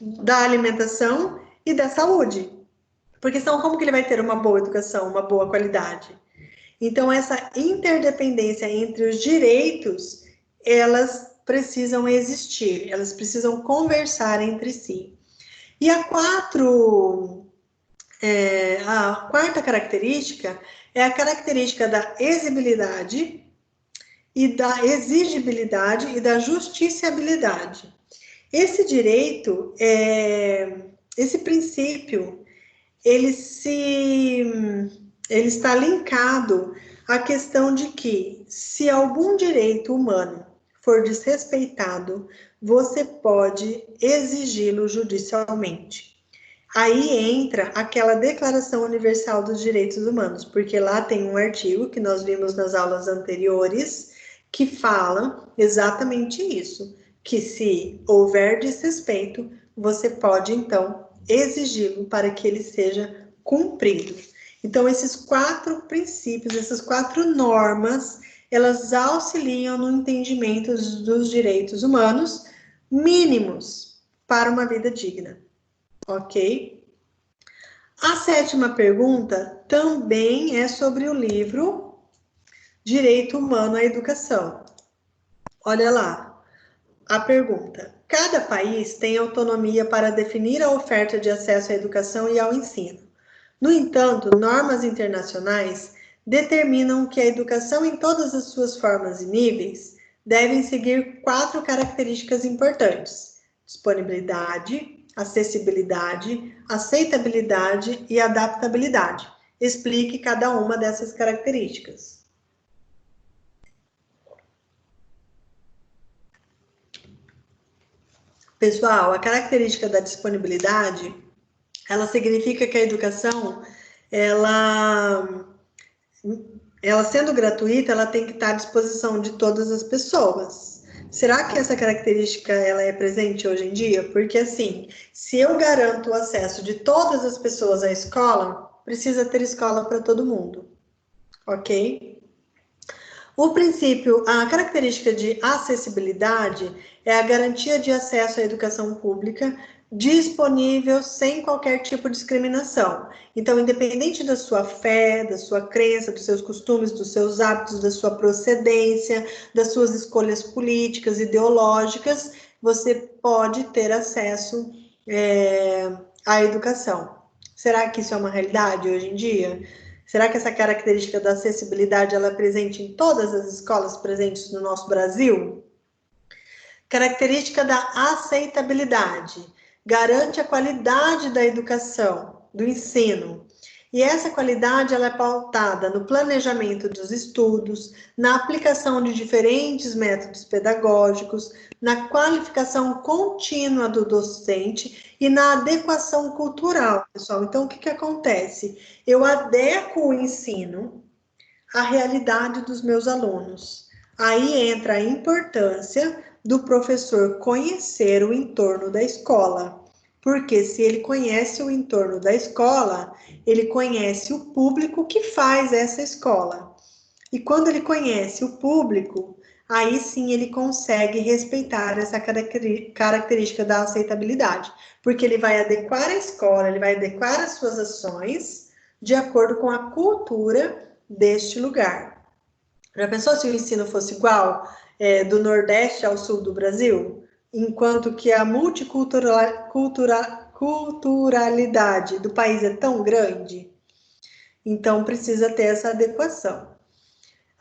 da alimentação e da saúde. Porque senão, como que ele vai ter uma boa educação, uma boa qualidade? Então, essa interdependência entre os direitos, elas precisam existir, elas precisam conversar entre si. E a quarta característica é a característica da exigibilidade e da exigibilidade e da justiciabilidade. Esse direito, esse princípio, ele está linkado à questão de que, se algum direito humano for desrespeitado, você pode exigi-lo judicialmente. Aí entra aquela Declaração Universal dos Direitos Humanos, porque lá tem um artigo que nós vimos nas aulas anteriores, que fala exatamente isso, que se houver desrespeito, você pode, então, exigi-lo para que ele seja cumprido. Então, esses 4 princípios, essas 4 normas, elas auxiliam no entendimento dos direitos humanos mínimos para uma vida digna. Ok? A 7ª pergunta também é sobre o livro Direito Humano à Educação. Olha lá, a pergunta: cada país tem autonomia para definir a oferta de acesso à educação e ao ensino. No entanto, normas internacionais determinam que a educação em todas as suas formas e níveis devem seguir 4 características importantes: disponibilidade, acessibilidade, aceitabilidade e adaptabilidade. Explique cada uma dessas características. Pessoal, a característica da disponibilidade, ela significa que a educação, ela sendo gratuita, ela tem que estar à disposição de todas as pessoas. Será que essa característica ela é presente hoje em dia? Porque assim, se eu garanto o acesso de todas as pessoas à escola, precisa ter escola para todo mundo, ok? A característica de acessibilidade é a garantia de acesso à educação pública disponível sem qualquer tipo de discriminação. Então, independente da sua fé, da sua crença, dos seus costumes, dos seus hábitos, da sua procedência, das suas escolhas políticas, ideológicas, você pode ter acesso à educação. Será que isso é uma realidade hoje em dia? Será que essa característica da acessibilidade ela é presente em todas as escolas presentes no nosso Brasil? Característica da aceitabilidade. Garante a qualidade da educação, do ensino. E essa qualidade ela é pautada no planejamento dos estudos, na aplicação de diferentes métodos pedagógicos, na qualificação contínua do docente e na adequação cultural, pessoal. Então, o que acontece? Eu adequo o ensino à realidade dos meus alunos. Aí entra a importância do professor conhecer o entorno da escola, porque se ele conhece o entorno da escola, ele conhece o público que faz essa escola. E quando ele conhece o público, aí sim ele consegue respeitar essa característica da aceitabilidade, porque ele vai adequar a escola, ele vai adequar as suas ações de acordo com a cultura deste lugar. Já pensou se o ensino fosse igual do Nordeste ao Sul do Brasil? enquanto que a multiculturalidade do país é tão grande, então precisa ter essa adequação.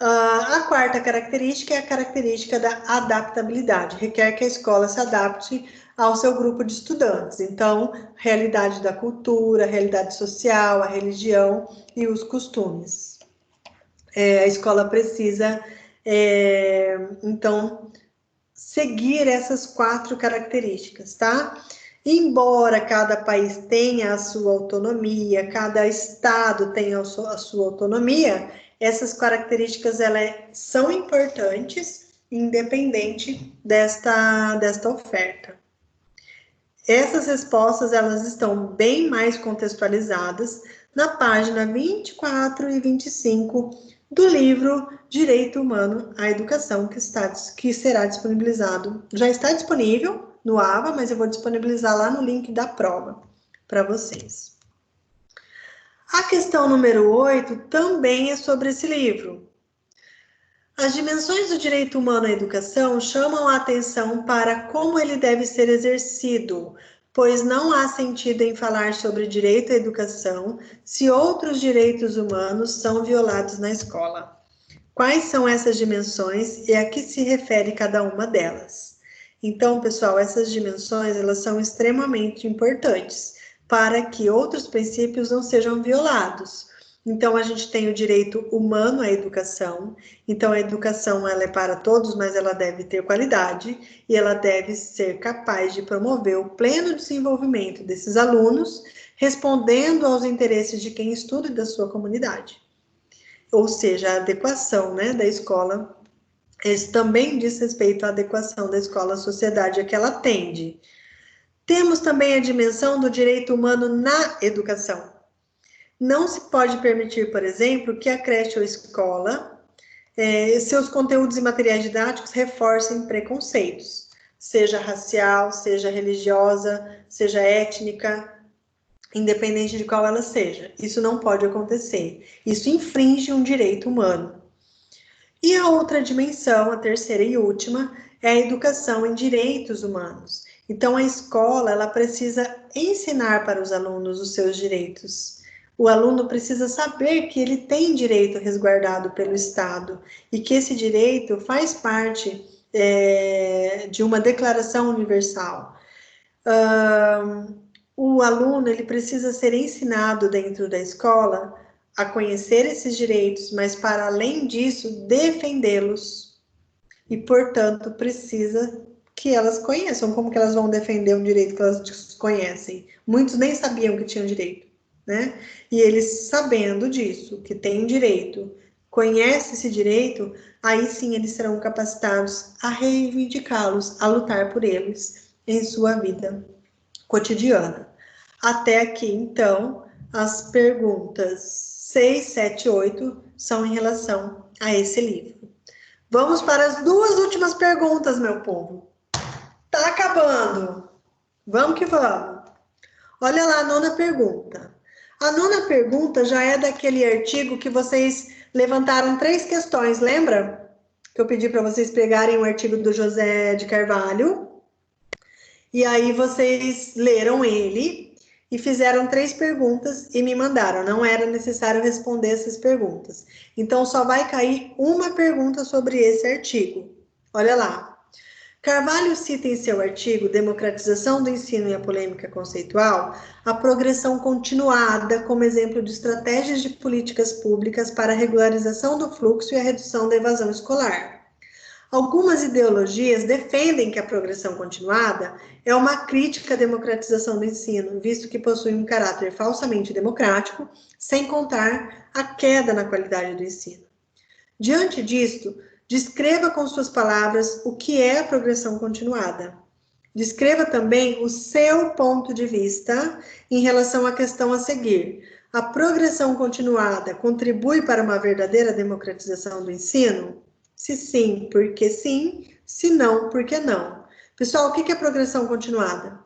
A quarta característica é a característica da adaptabilidade, requer que a escola se adapte ao seu grupo de estudantes. Então, realidade da cultura, realidade social, a religião e os costumes. A escola precisa, então, seguir essas 4 características, tá? Embora cada país tenha a sua autonomia, cada estado tenha a sua autonomia, essas características elas são importantes, independente desta oferta. Essas respostas elas estão bem mais contextualizadas na página 24 e 25 do livro Direito Humano à Educação, que será disponibilizado, já está disponível no AVA, mas eu vou disponibilizar lá no link da prova para vocês. A questão número 8 também é sobre esse livro. As dimensões do direito humano à educação chamam a atenção para como ele deve ser exercido, pois não há sentido em falar sobre direito à educação se outros direitos humanos são violados na escola. Quais são essas dimensões e a que se refere cada uma delas? Então, pessoal, essas dimensões elas são extremamente importantes para que outros princípios não sejam violados. Então, a gente tem o direito humano à educação. Então, a educação ela é para todos, mas ela deve ter qualidade e ela deve ser capaz de promover o pleno desenvolvimento desses alunos, respondendo aos interesses de quem estuda e da sua comunidade. Ou seja, a adequação, né, da escola, isso também diz respeito à adequação da escola à sociedade a que ela atende. Temos também a dimensão do direito humano na educação. Não se pode permitir, por exemplo, que a creche ou escola, seus conteúdos e materiais didáticos reforcem preconceitos, seja racial, seja religiosa, seja étnica, independente de qual ela seja. Isso não pode acontecer. Isso infringe um direito humano. E a outra dimensão, a terceira e última, é a educação em direitos humanos. Então, a escola, ela precisa ensinar para os alunos os seus direitos. O aluno precisa saber que ele tem direito resguardado pelo Estado e que esse direito faz parte de uma declaração universal. O aluno, ele precisa ser ensinado dentro da escola a conhecer esses direitos, mas para além disso, defendê-los. E, portanto, precisa que elas conheçam como que elas vão defender um direito que elas desconhecem. Muitos nem sabiam que tinham direito, né? E eles sabendo disso, que tem direito, conhece esse direito, aí sim eles serão capacitados a reivindicá-los, a lutar por eles em sua vida cotidiana. Até aqui, então, as perguntas 6, 7 e 8 são em relação a esse livro. Vamos para as 2 últimas perguntas, meu povo. Tá acabando. Vamos que vamos. Olha lá a 9ª pergunta. A 9ª pergunta já é daquele artigo que vocês levantaram 3 questões, lembra? Que eu pedi para vocês pegarem o artigo do José de Carvalho. E aí vocês leram ele e fizeram 3 perguntas e me mandaram. Não era necessário responder essas perguntas. Então, só vai cair uma pergunta sobre esse artigo. Olha lá. Carvalho cita em seu artigo Democratização do Ensino e a Polêmica Conceitual a progressão continuada como exemplo de estratégias de políticas públicas para a regularização do fluxo e a redução da evasão escolar. Algumas ideologias defendem que a progressão continuada é uma crítica à democratização do ensino, visto que possui um caráter falsamente democrático, sem contar a queda na qualidade do ensino. Diante disto, descreva com suas palavras o que é a progressão continuada. Descreva também o seu ponto de vista em relação à questão a seguir. A progressão continuada contribui para uma verdadeira democratização do ensino? Se sim, por que sim? Se não, por que não? Pessoal, o que é progressão continuada?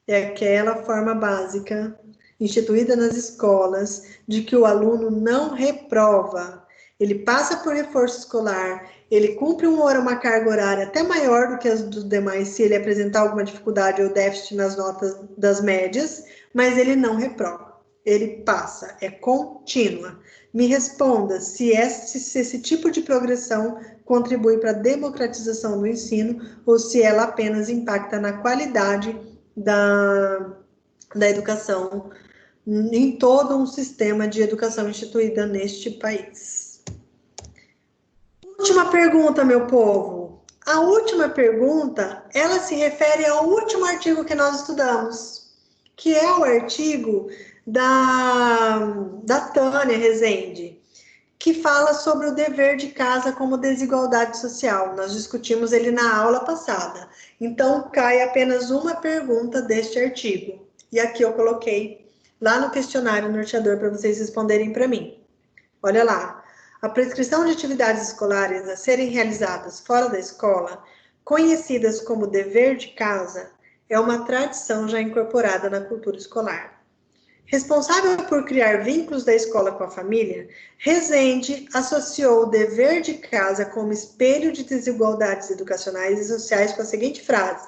É aquela forma básica instituída nas escolas de que o aluno não reprova. ele passa por reforço escolar, ele cumpre uma carga horária até maior do que as dos demais, se ele apresentar alguma dificuldade ou déficit nas notas das médias, mas ele não reprova, ele passa, é contínua. Me responda se esse tipo de progressão contribui para a democratização do ensino ou se ela apenas impacta na qualidade da educação em todo um sistema de educação instituída neste país. Última pergunta, meu povo. A última pergunta, ela se refere ao último artigo que nós estudamos, que é o artigo da Tânia Rezende, que fala sobre o dever de casa como desigualdade social. Nós discutimos ele na aula passada. Então, cai apenas uma pergunta deste artigo. E aqui eu coloquei lá no questionário norteador para vocês responderem para mim. Olha lá. A prescrição de atividades escolares a serem realizadas fora da escola, conhecidas como dever de casa, é uma tradição já incorporada na cultura escolar. Responsável por criar vínculos da escola com a família, Rezende associou o dever de casa como espelho de desigualdades educacionais e sociais com a seguinte frase: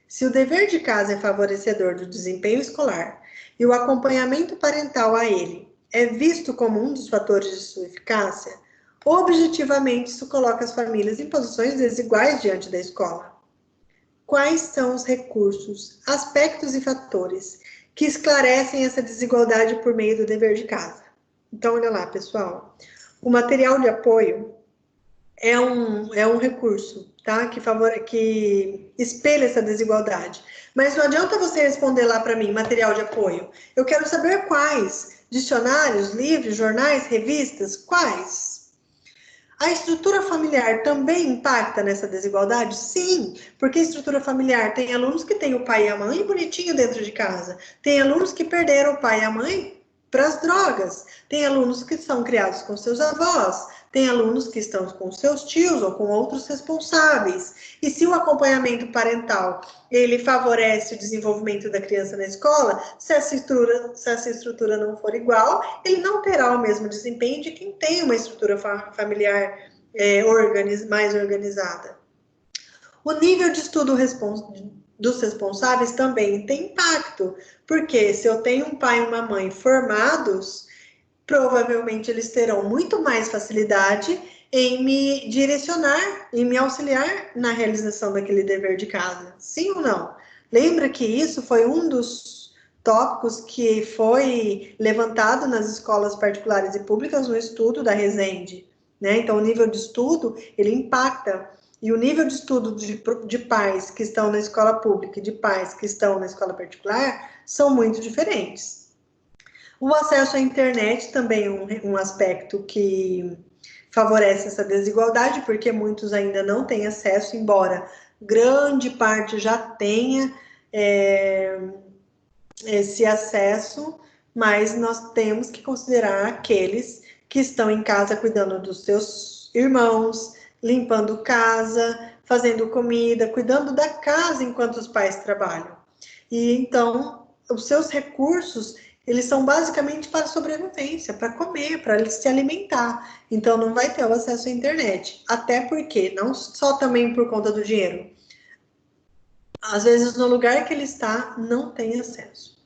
se o dever de casa é favorecedor do desempenho escolar e o acompanhamento parental a ele é visto como um dos fatores de sua eficácia, objetivamente isso coloca as famílias em posições desiguais diante da escola. Quais são os recursos, aspectos e fatores que esclarecem essa desigualdade por meio do dever de casa? Então, olha lá, pessoal. O material de apoio é um recurso, tá? Que espelha essa desigualdade. Mas não adianta você responder lá para mim, material de apoio. Eu quero saber quais. Dicionários, livros, jornais, revistas, quais? A estrutura familiar também impacta nessa desigualdade? Sim, porque a estrutura familiar tem alunos que têm o pai e a mãe bonitinho dentro de casa, tem alunos que perderam o pai e a mãe para as drogas, tem alunos que são criados com seus avós, tem alunos que estão com seus tios ou com outros responsáveis. E se o acompanhamento parental ele favorece o desenvolvimento da criança na escola, se essa estrutura não for igual, ele não terá o mesmo desempenho de quem tem uma estrutura familiar mais organizada. O nível de estudo dos responsáveis também tem impacto, porque se eu tenho um pai e uma mãe formados, provavelmente eles terão muito mais facilidade em me direcionar, em me auxiliar na realização daquele dever de casa. Sim ou não? Lembra que isso foi um dos tópicos que foi levantado nas escolas particulares e públicas no estudo da Rezende, né? Então, o nível de estudo, ele impacta. E o nível de estudo de pais que estão na escola pública e de pais que estão na escola particular são muito diferentes. O acesso à internet também é um aspecto que favorece essa desigualdade, porque muitos ainda não têm acesso, embora grande parte já tenha esse acesso, mas nós temos que considerar aqueles que estão em casa cuidando dos seus irmãos, limpando casa, fazendo comida, cuidando da casa enquanto os pais trabalham. E então, os seus recursos, eles são basicamente para sobrevivência, para comer, para se alimentar. Então, não vai ter o acesso à internet. Até porque, não só também por conta do dinheiro. Às vezes, no lugar que ele está, não tem acesso.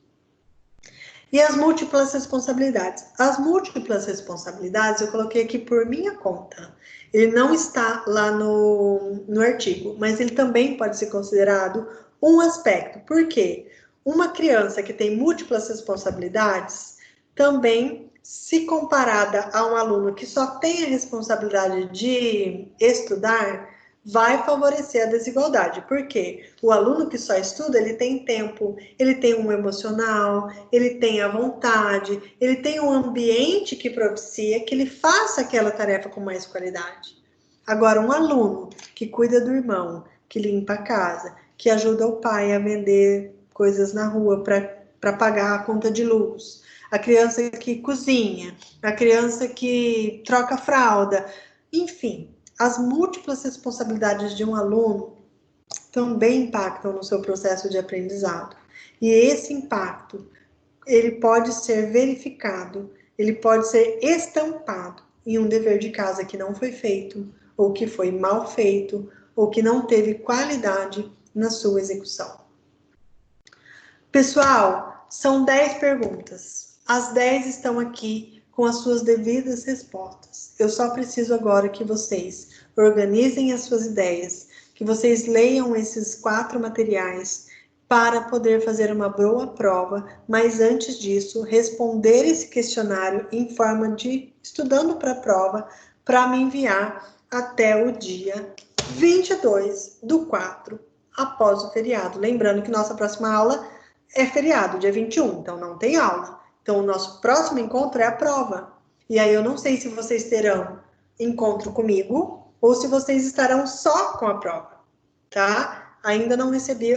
E as múltiplas responsabilidades. As múltiplas responsabilidades, eu coloquei aqui por minha conta. Ele não está lá no artigo, mas ele também pode ser considerado um aspecto. Por quê? Uma criança que tem múltiplas responsabilidades, também, se comparada a um aluno que só tem a responsabilidade de estudar, vai favorecer a desigualdade. Por quê? O aluno que só estuda, ele tem tempo, ele tem um emocional, ele tem a vontade, ele tem um ambiente que propicia que ele faça aquela tarefa com mais qualidade. Agora, um aluno que cuida do irmão, que limpa a casa, que ajuda o pai a vender coisas na rua para pagar a conta de luz, a criança que cozinha, a criança que troca fralda, enfim, as múltiplas responsabilidades de um aluno também impactam no seu processo de aprendizado. E esse impacto, ele pode ser verificado, ele pode ser estampado em um dever de casa que não foi feito, ou que foi mal feito, ou que não teve qualidade na sua execução. Pessoal, são 10 perguntas. As 10 estão aqui com as suas devidas respostas. Eu só preciso agora que vocês organizem as suas ideias, que vocês leiam esses 4 materiais para poder fazer uma boa prova, mas antes disso, responder esse questionário em forma de estudando para a prova, para me enviar até o dia 22/4, após o feriado. Lembrando que nossa próxima aula é feriado, dia 21, então não tem aula. Então, o nosso próximo encontro é a prova. E aí eu não sei se vocês terão encontro comigo ou se vocês estarão só com a prova, tá? Ainda não recebi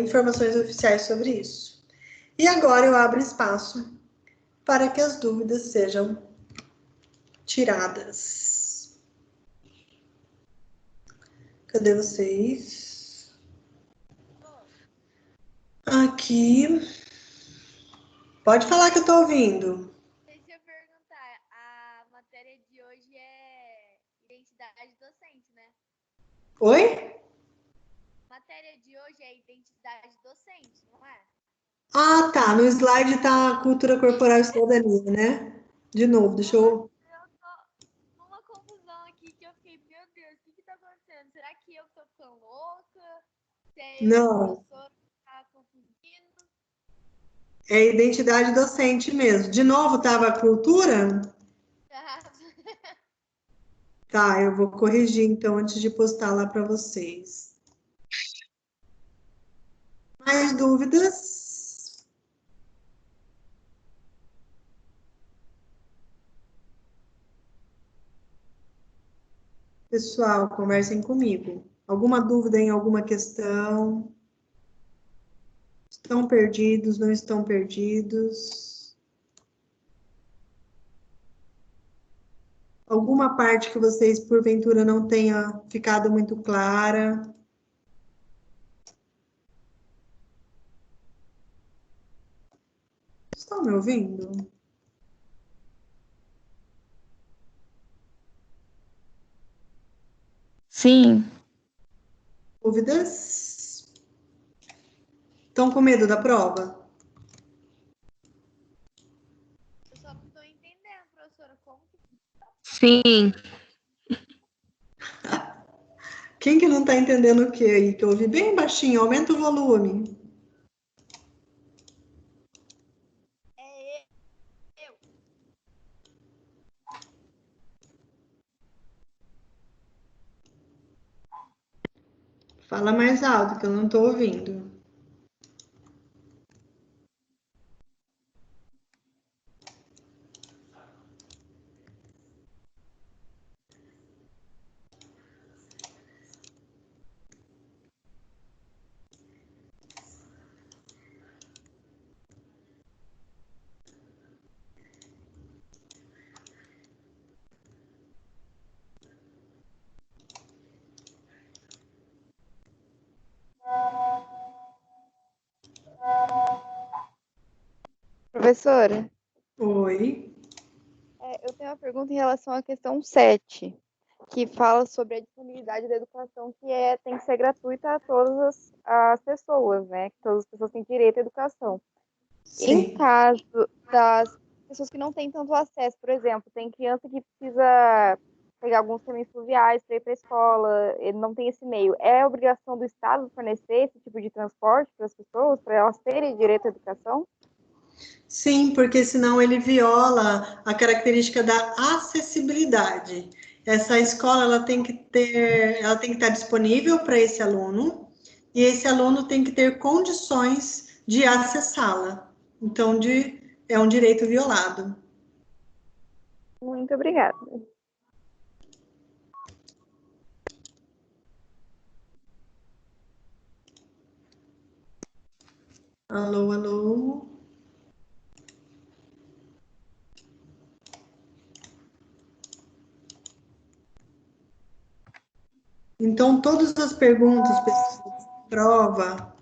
informações oficiais sobre isso. E agora eu abro espaço para que as dúvidas sejam tiradas. Cadê vocês? Aqui. Pode falar que eu estou ouvindo. Deixa eu perguntar, a matéria de hoje é identidade docente, né? Oi? A matéria de hoje é identidade docente, não é? Ah, tá. No slide tá a cultura corporal e cidadania, né? De novo, deixa eu... Eu tô numa confusão aqui que eu fiquei, meu Deus, o que tá acontecendo? Será que eu tô ficando louca? Se é eu, Não. o professor, tá confundindo? É identidade docente mesmo. De novo, tava a cultura? Tá, eu vou corrigir então antes de postar lá para vocês. Mais dúvidas? Pessoal, conversem comigo. Alguma dúvida em alguma questão? Estão perdidos, não estão perdidos? Alguma parte que vocês, porventura, não tenha ficado muito clara? Estão me ouvindo? Sim. Dúvidas? Estão com medo da prova? Eu só não tô entendendo, professora, como que... Sim. Quem que não está entendendo o que aí? Que eu ouvi bem baixinho, aumenta o volume. É eu. Fala mais alto, que eu não estou ouvindo. Professora, Oi. eu tenho uma pergunta em relação à questão 7, que fala sobre a disponibilidade da educação, que tem que ser gratuita a todas as pessoas, né? Que todas as pessoas têm direito à educação. Em Sim. caso das pessoas que não têm tanto acesso, por exemplo, tem criança que precisa pegar alguns caminhos fluviais para ir para a escola, ele não tem esse meio. É obrigação do Estado fornecer esse tipo de transporte para as pessoas, para elas terem direito à educação? Sim, porque senão ele viola a característica da acessibilidade. Essa escola ela tem que estar disponível para esse aluno e esse aluno tem que ter condições de acessá-la. Então, é um direito violado. Muito obrigada. Alô, alô. Então, todas as perguntas, pessoal, de prova,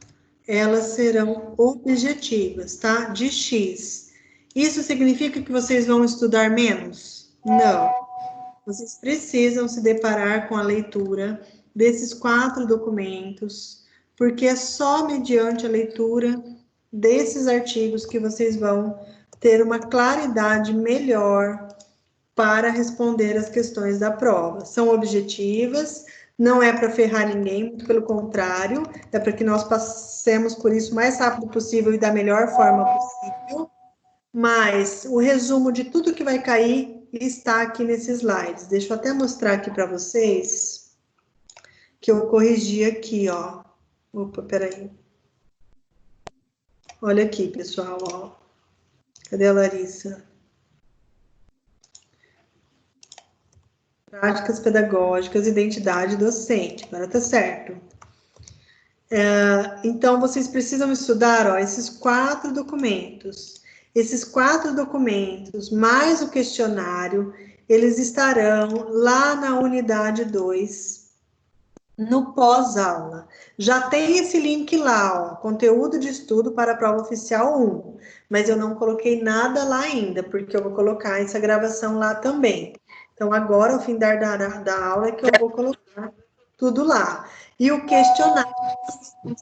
elas serão objetivas, tá? De X. Isso significa que vocês vão estudar menos? Não. Vocês precisam se deparar com a leitura desses 4 documentos, porque é só mediante a leitura desses artigos que vocês vão ter uma claridade melhor para responder as questões da prova. São objetivas, não é para ferrar ninguém, muito pelo contrário, é para que nós passemos por isso o mais rápido possível e da melhor forma possível. Mas o resumo de tudo que vai cair está aqui nesses slides. Deixa eu até mostrar aqui para vocês, que eu corrigi aqui, ó. Opa, peraí. Olha aqui, pessoal, ó. Cadê a Larissa? Práticas pedagógicas, identidade docente. Agora tá certo. Então, vocês precisam estudar, ó, esses 4 documentos. Esses 4 documentos, mais o questionário, eles estarão lá na unidade 2, no pós-aula. Já tem esse link lá, ó, conteúdo de estudo para a prova oficial 1, mas eu não coloquei nada lá ainda, porque eu vou colocar essa gravação lá também. Então, agora, ao fim da aula, é que eu vou colocar tudo lá. E o questionário,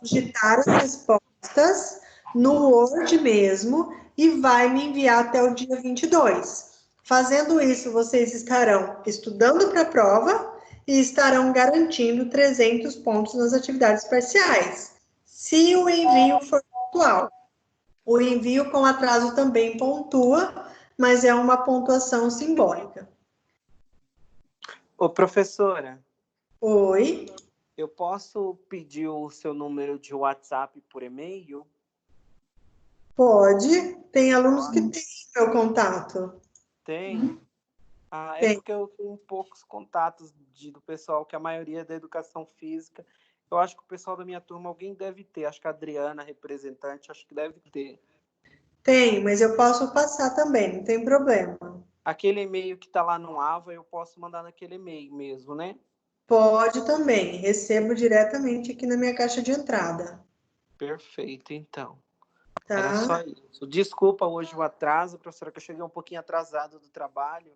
digitar as respostas no Word mesmo, e vai me enviar até o dia 22. Fazendo isso, vocês estarão estudando para a prova e estarão garantindo 300 pontos nas atividades parciais, se o envio for pontual. O envio com atraso também pontua, mas é uma pontuação simbólica. Ô, professora. Oi? Eu posso pedir o seu número de WhatsApp por e-mail? Pode. Tem alunos que têm meu contato. Tem? Ah, Tem. É porque eu tenho poucos contatos do pessoal, que a maioria é da educação física. Eu acho que o pessoal da minha turma, alguém deve ter. Acho que a Adriana, representante, acho que deve ter. Tem, mas eu posso passar também, não tem problema. Aquele e-mail que está lá no AVA, eu posso mandar naquele e-mail mesmo, né? Pode também, recebo diretamente aqui na minha caixa de entrada. Perfeito, então. Tá? Era só isso. Desculpa hoje o atraso, professora, que eu cheguei um pouquinho atrasado do trabalho.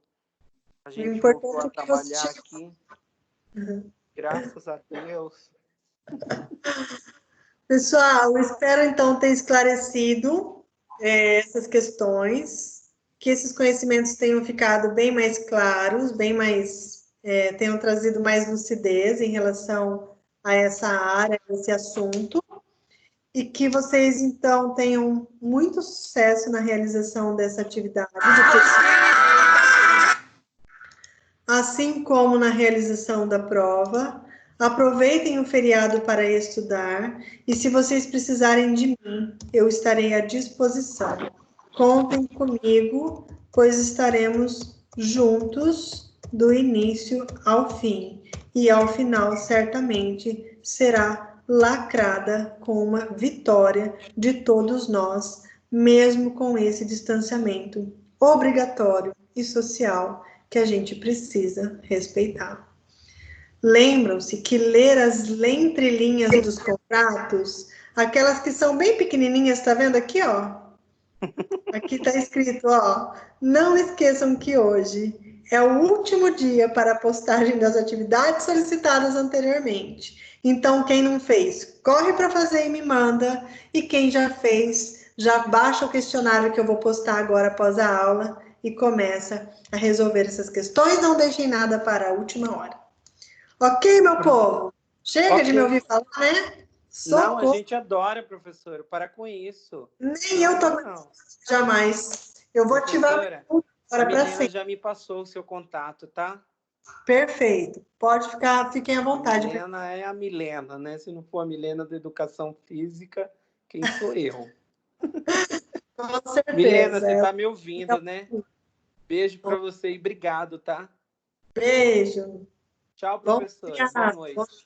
A gente voltou a trabalhar aqui. Uhum. Graças a Deus. Pessoal, espero então ter esclarecido essas questões, que esses conhecimentos tenham ficado bem mais claros, bem mais, tenham trazido mais lucidez em relação a essa área, a esse assunto, e que vocês então tenham muito sucesso na realização dessa atividade, assim como na realização da prova. Aproveitem o feriado para estudar, e se vocês precisarem de mim, eu estarei à disposição. Contem comigo, pois estaremos juntos do início ao fim, e ao final, certamente, será lacrada com uma vitória de todos nós, mesmo com esse distanciamento obrigatório e social que a gente precisa respeitar. Lembram-se que ler as entrelinhas dos contratos, aquelas que são bem pequenininhas, tá vendo aqui, ó? Aqui está escrito, ó, não esqueçam que hoje é o último dia para a postagem das atividades solicitadas anteriormente. Então, quem não fez, corre para fazer e me manda. E quem já fez, já baixa o questionário que eu vou postar agora após a aula e começa a resolver essas questões. Não deixem nada para a última hora. Ok, meu povo? Chega de me ouvir falar, né? Não, a gente adora, professor. Para com isso. Nem eu tô jamais. Eu vou ativar a Milena já me passou o seu contato, tá? Perfeito. Pode ficar, fiquem à vontade. A Milena é a Milena, né? Se não for a Milena da Educação Física, quem sou eu? Com certeza. Milena, você tá me ouvindo, né? Beijo para você e obrigado, tá? Beijo. Tchau, professora. Boa noite.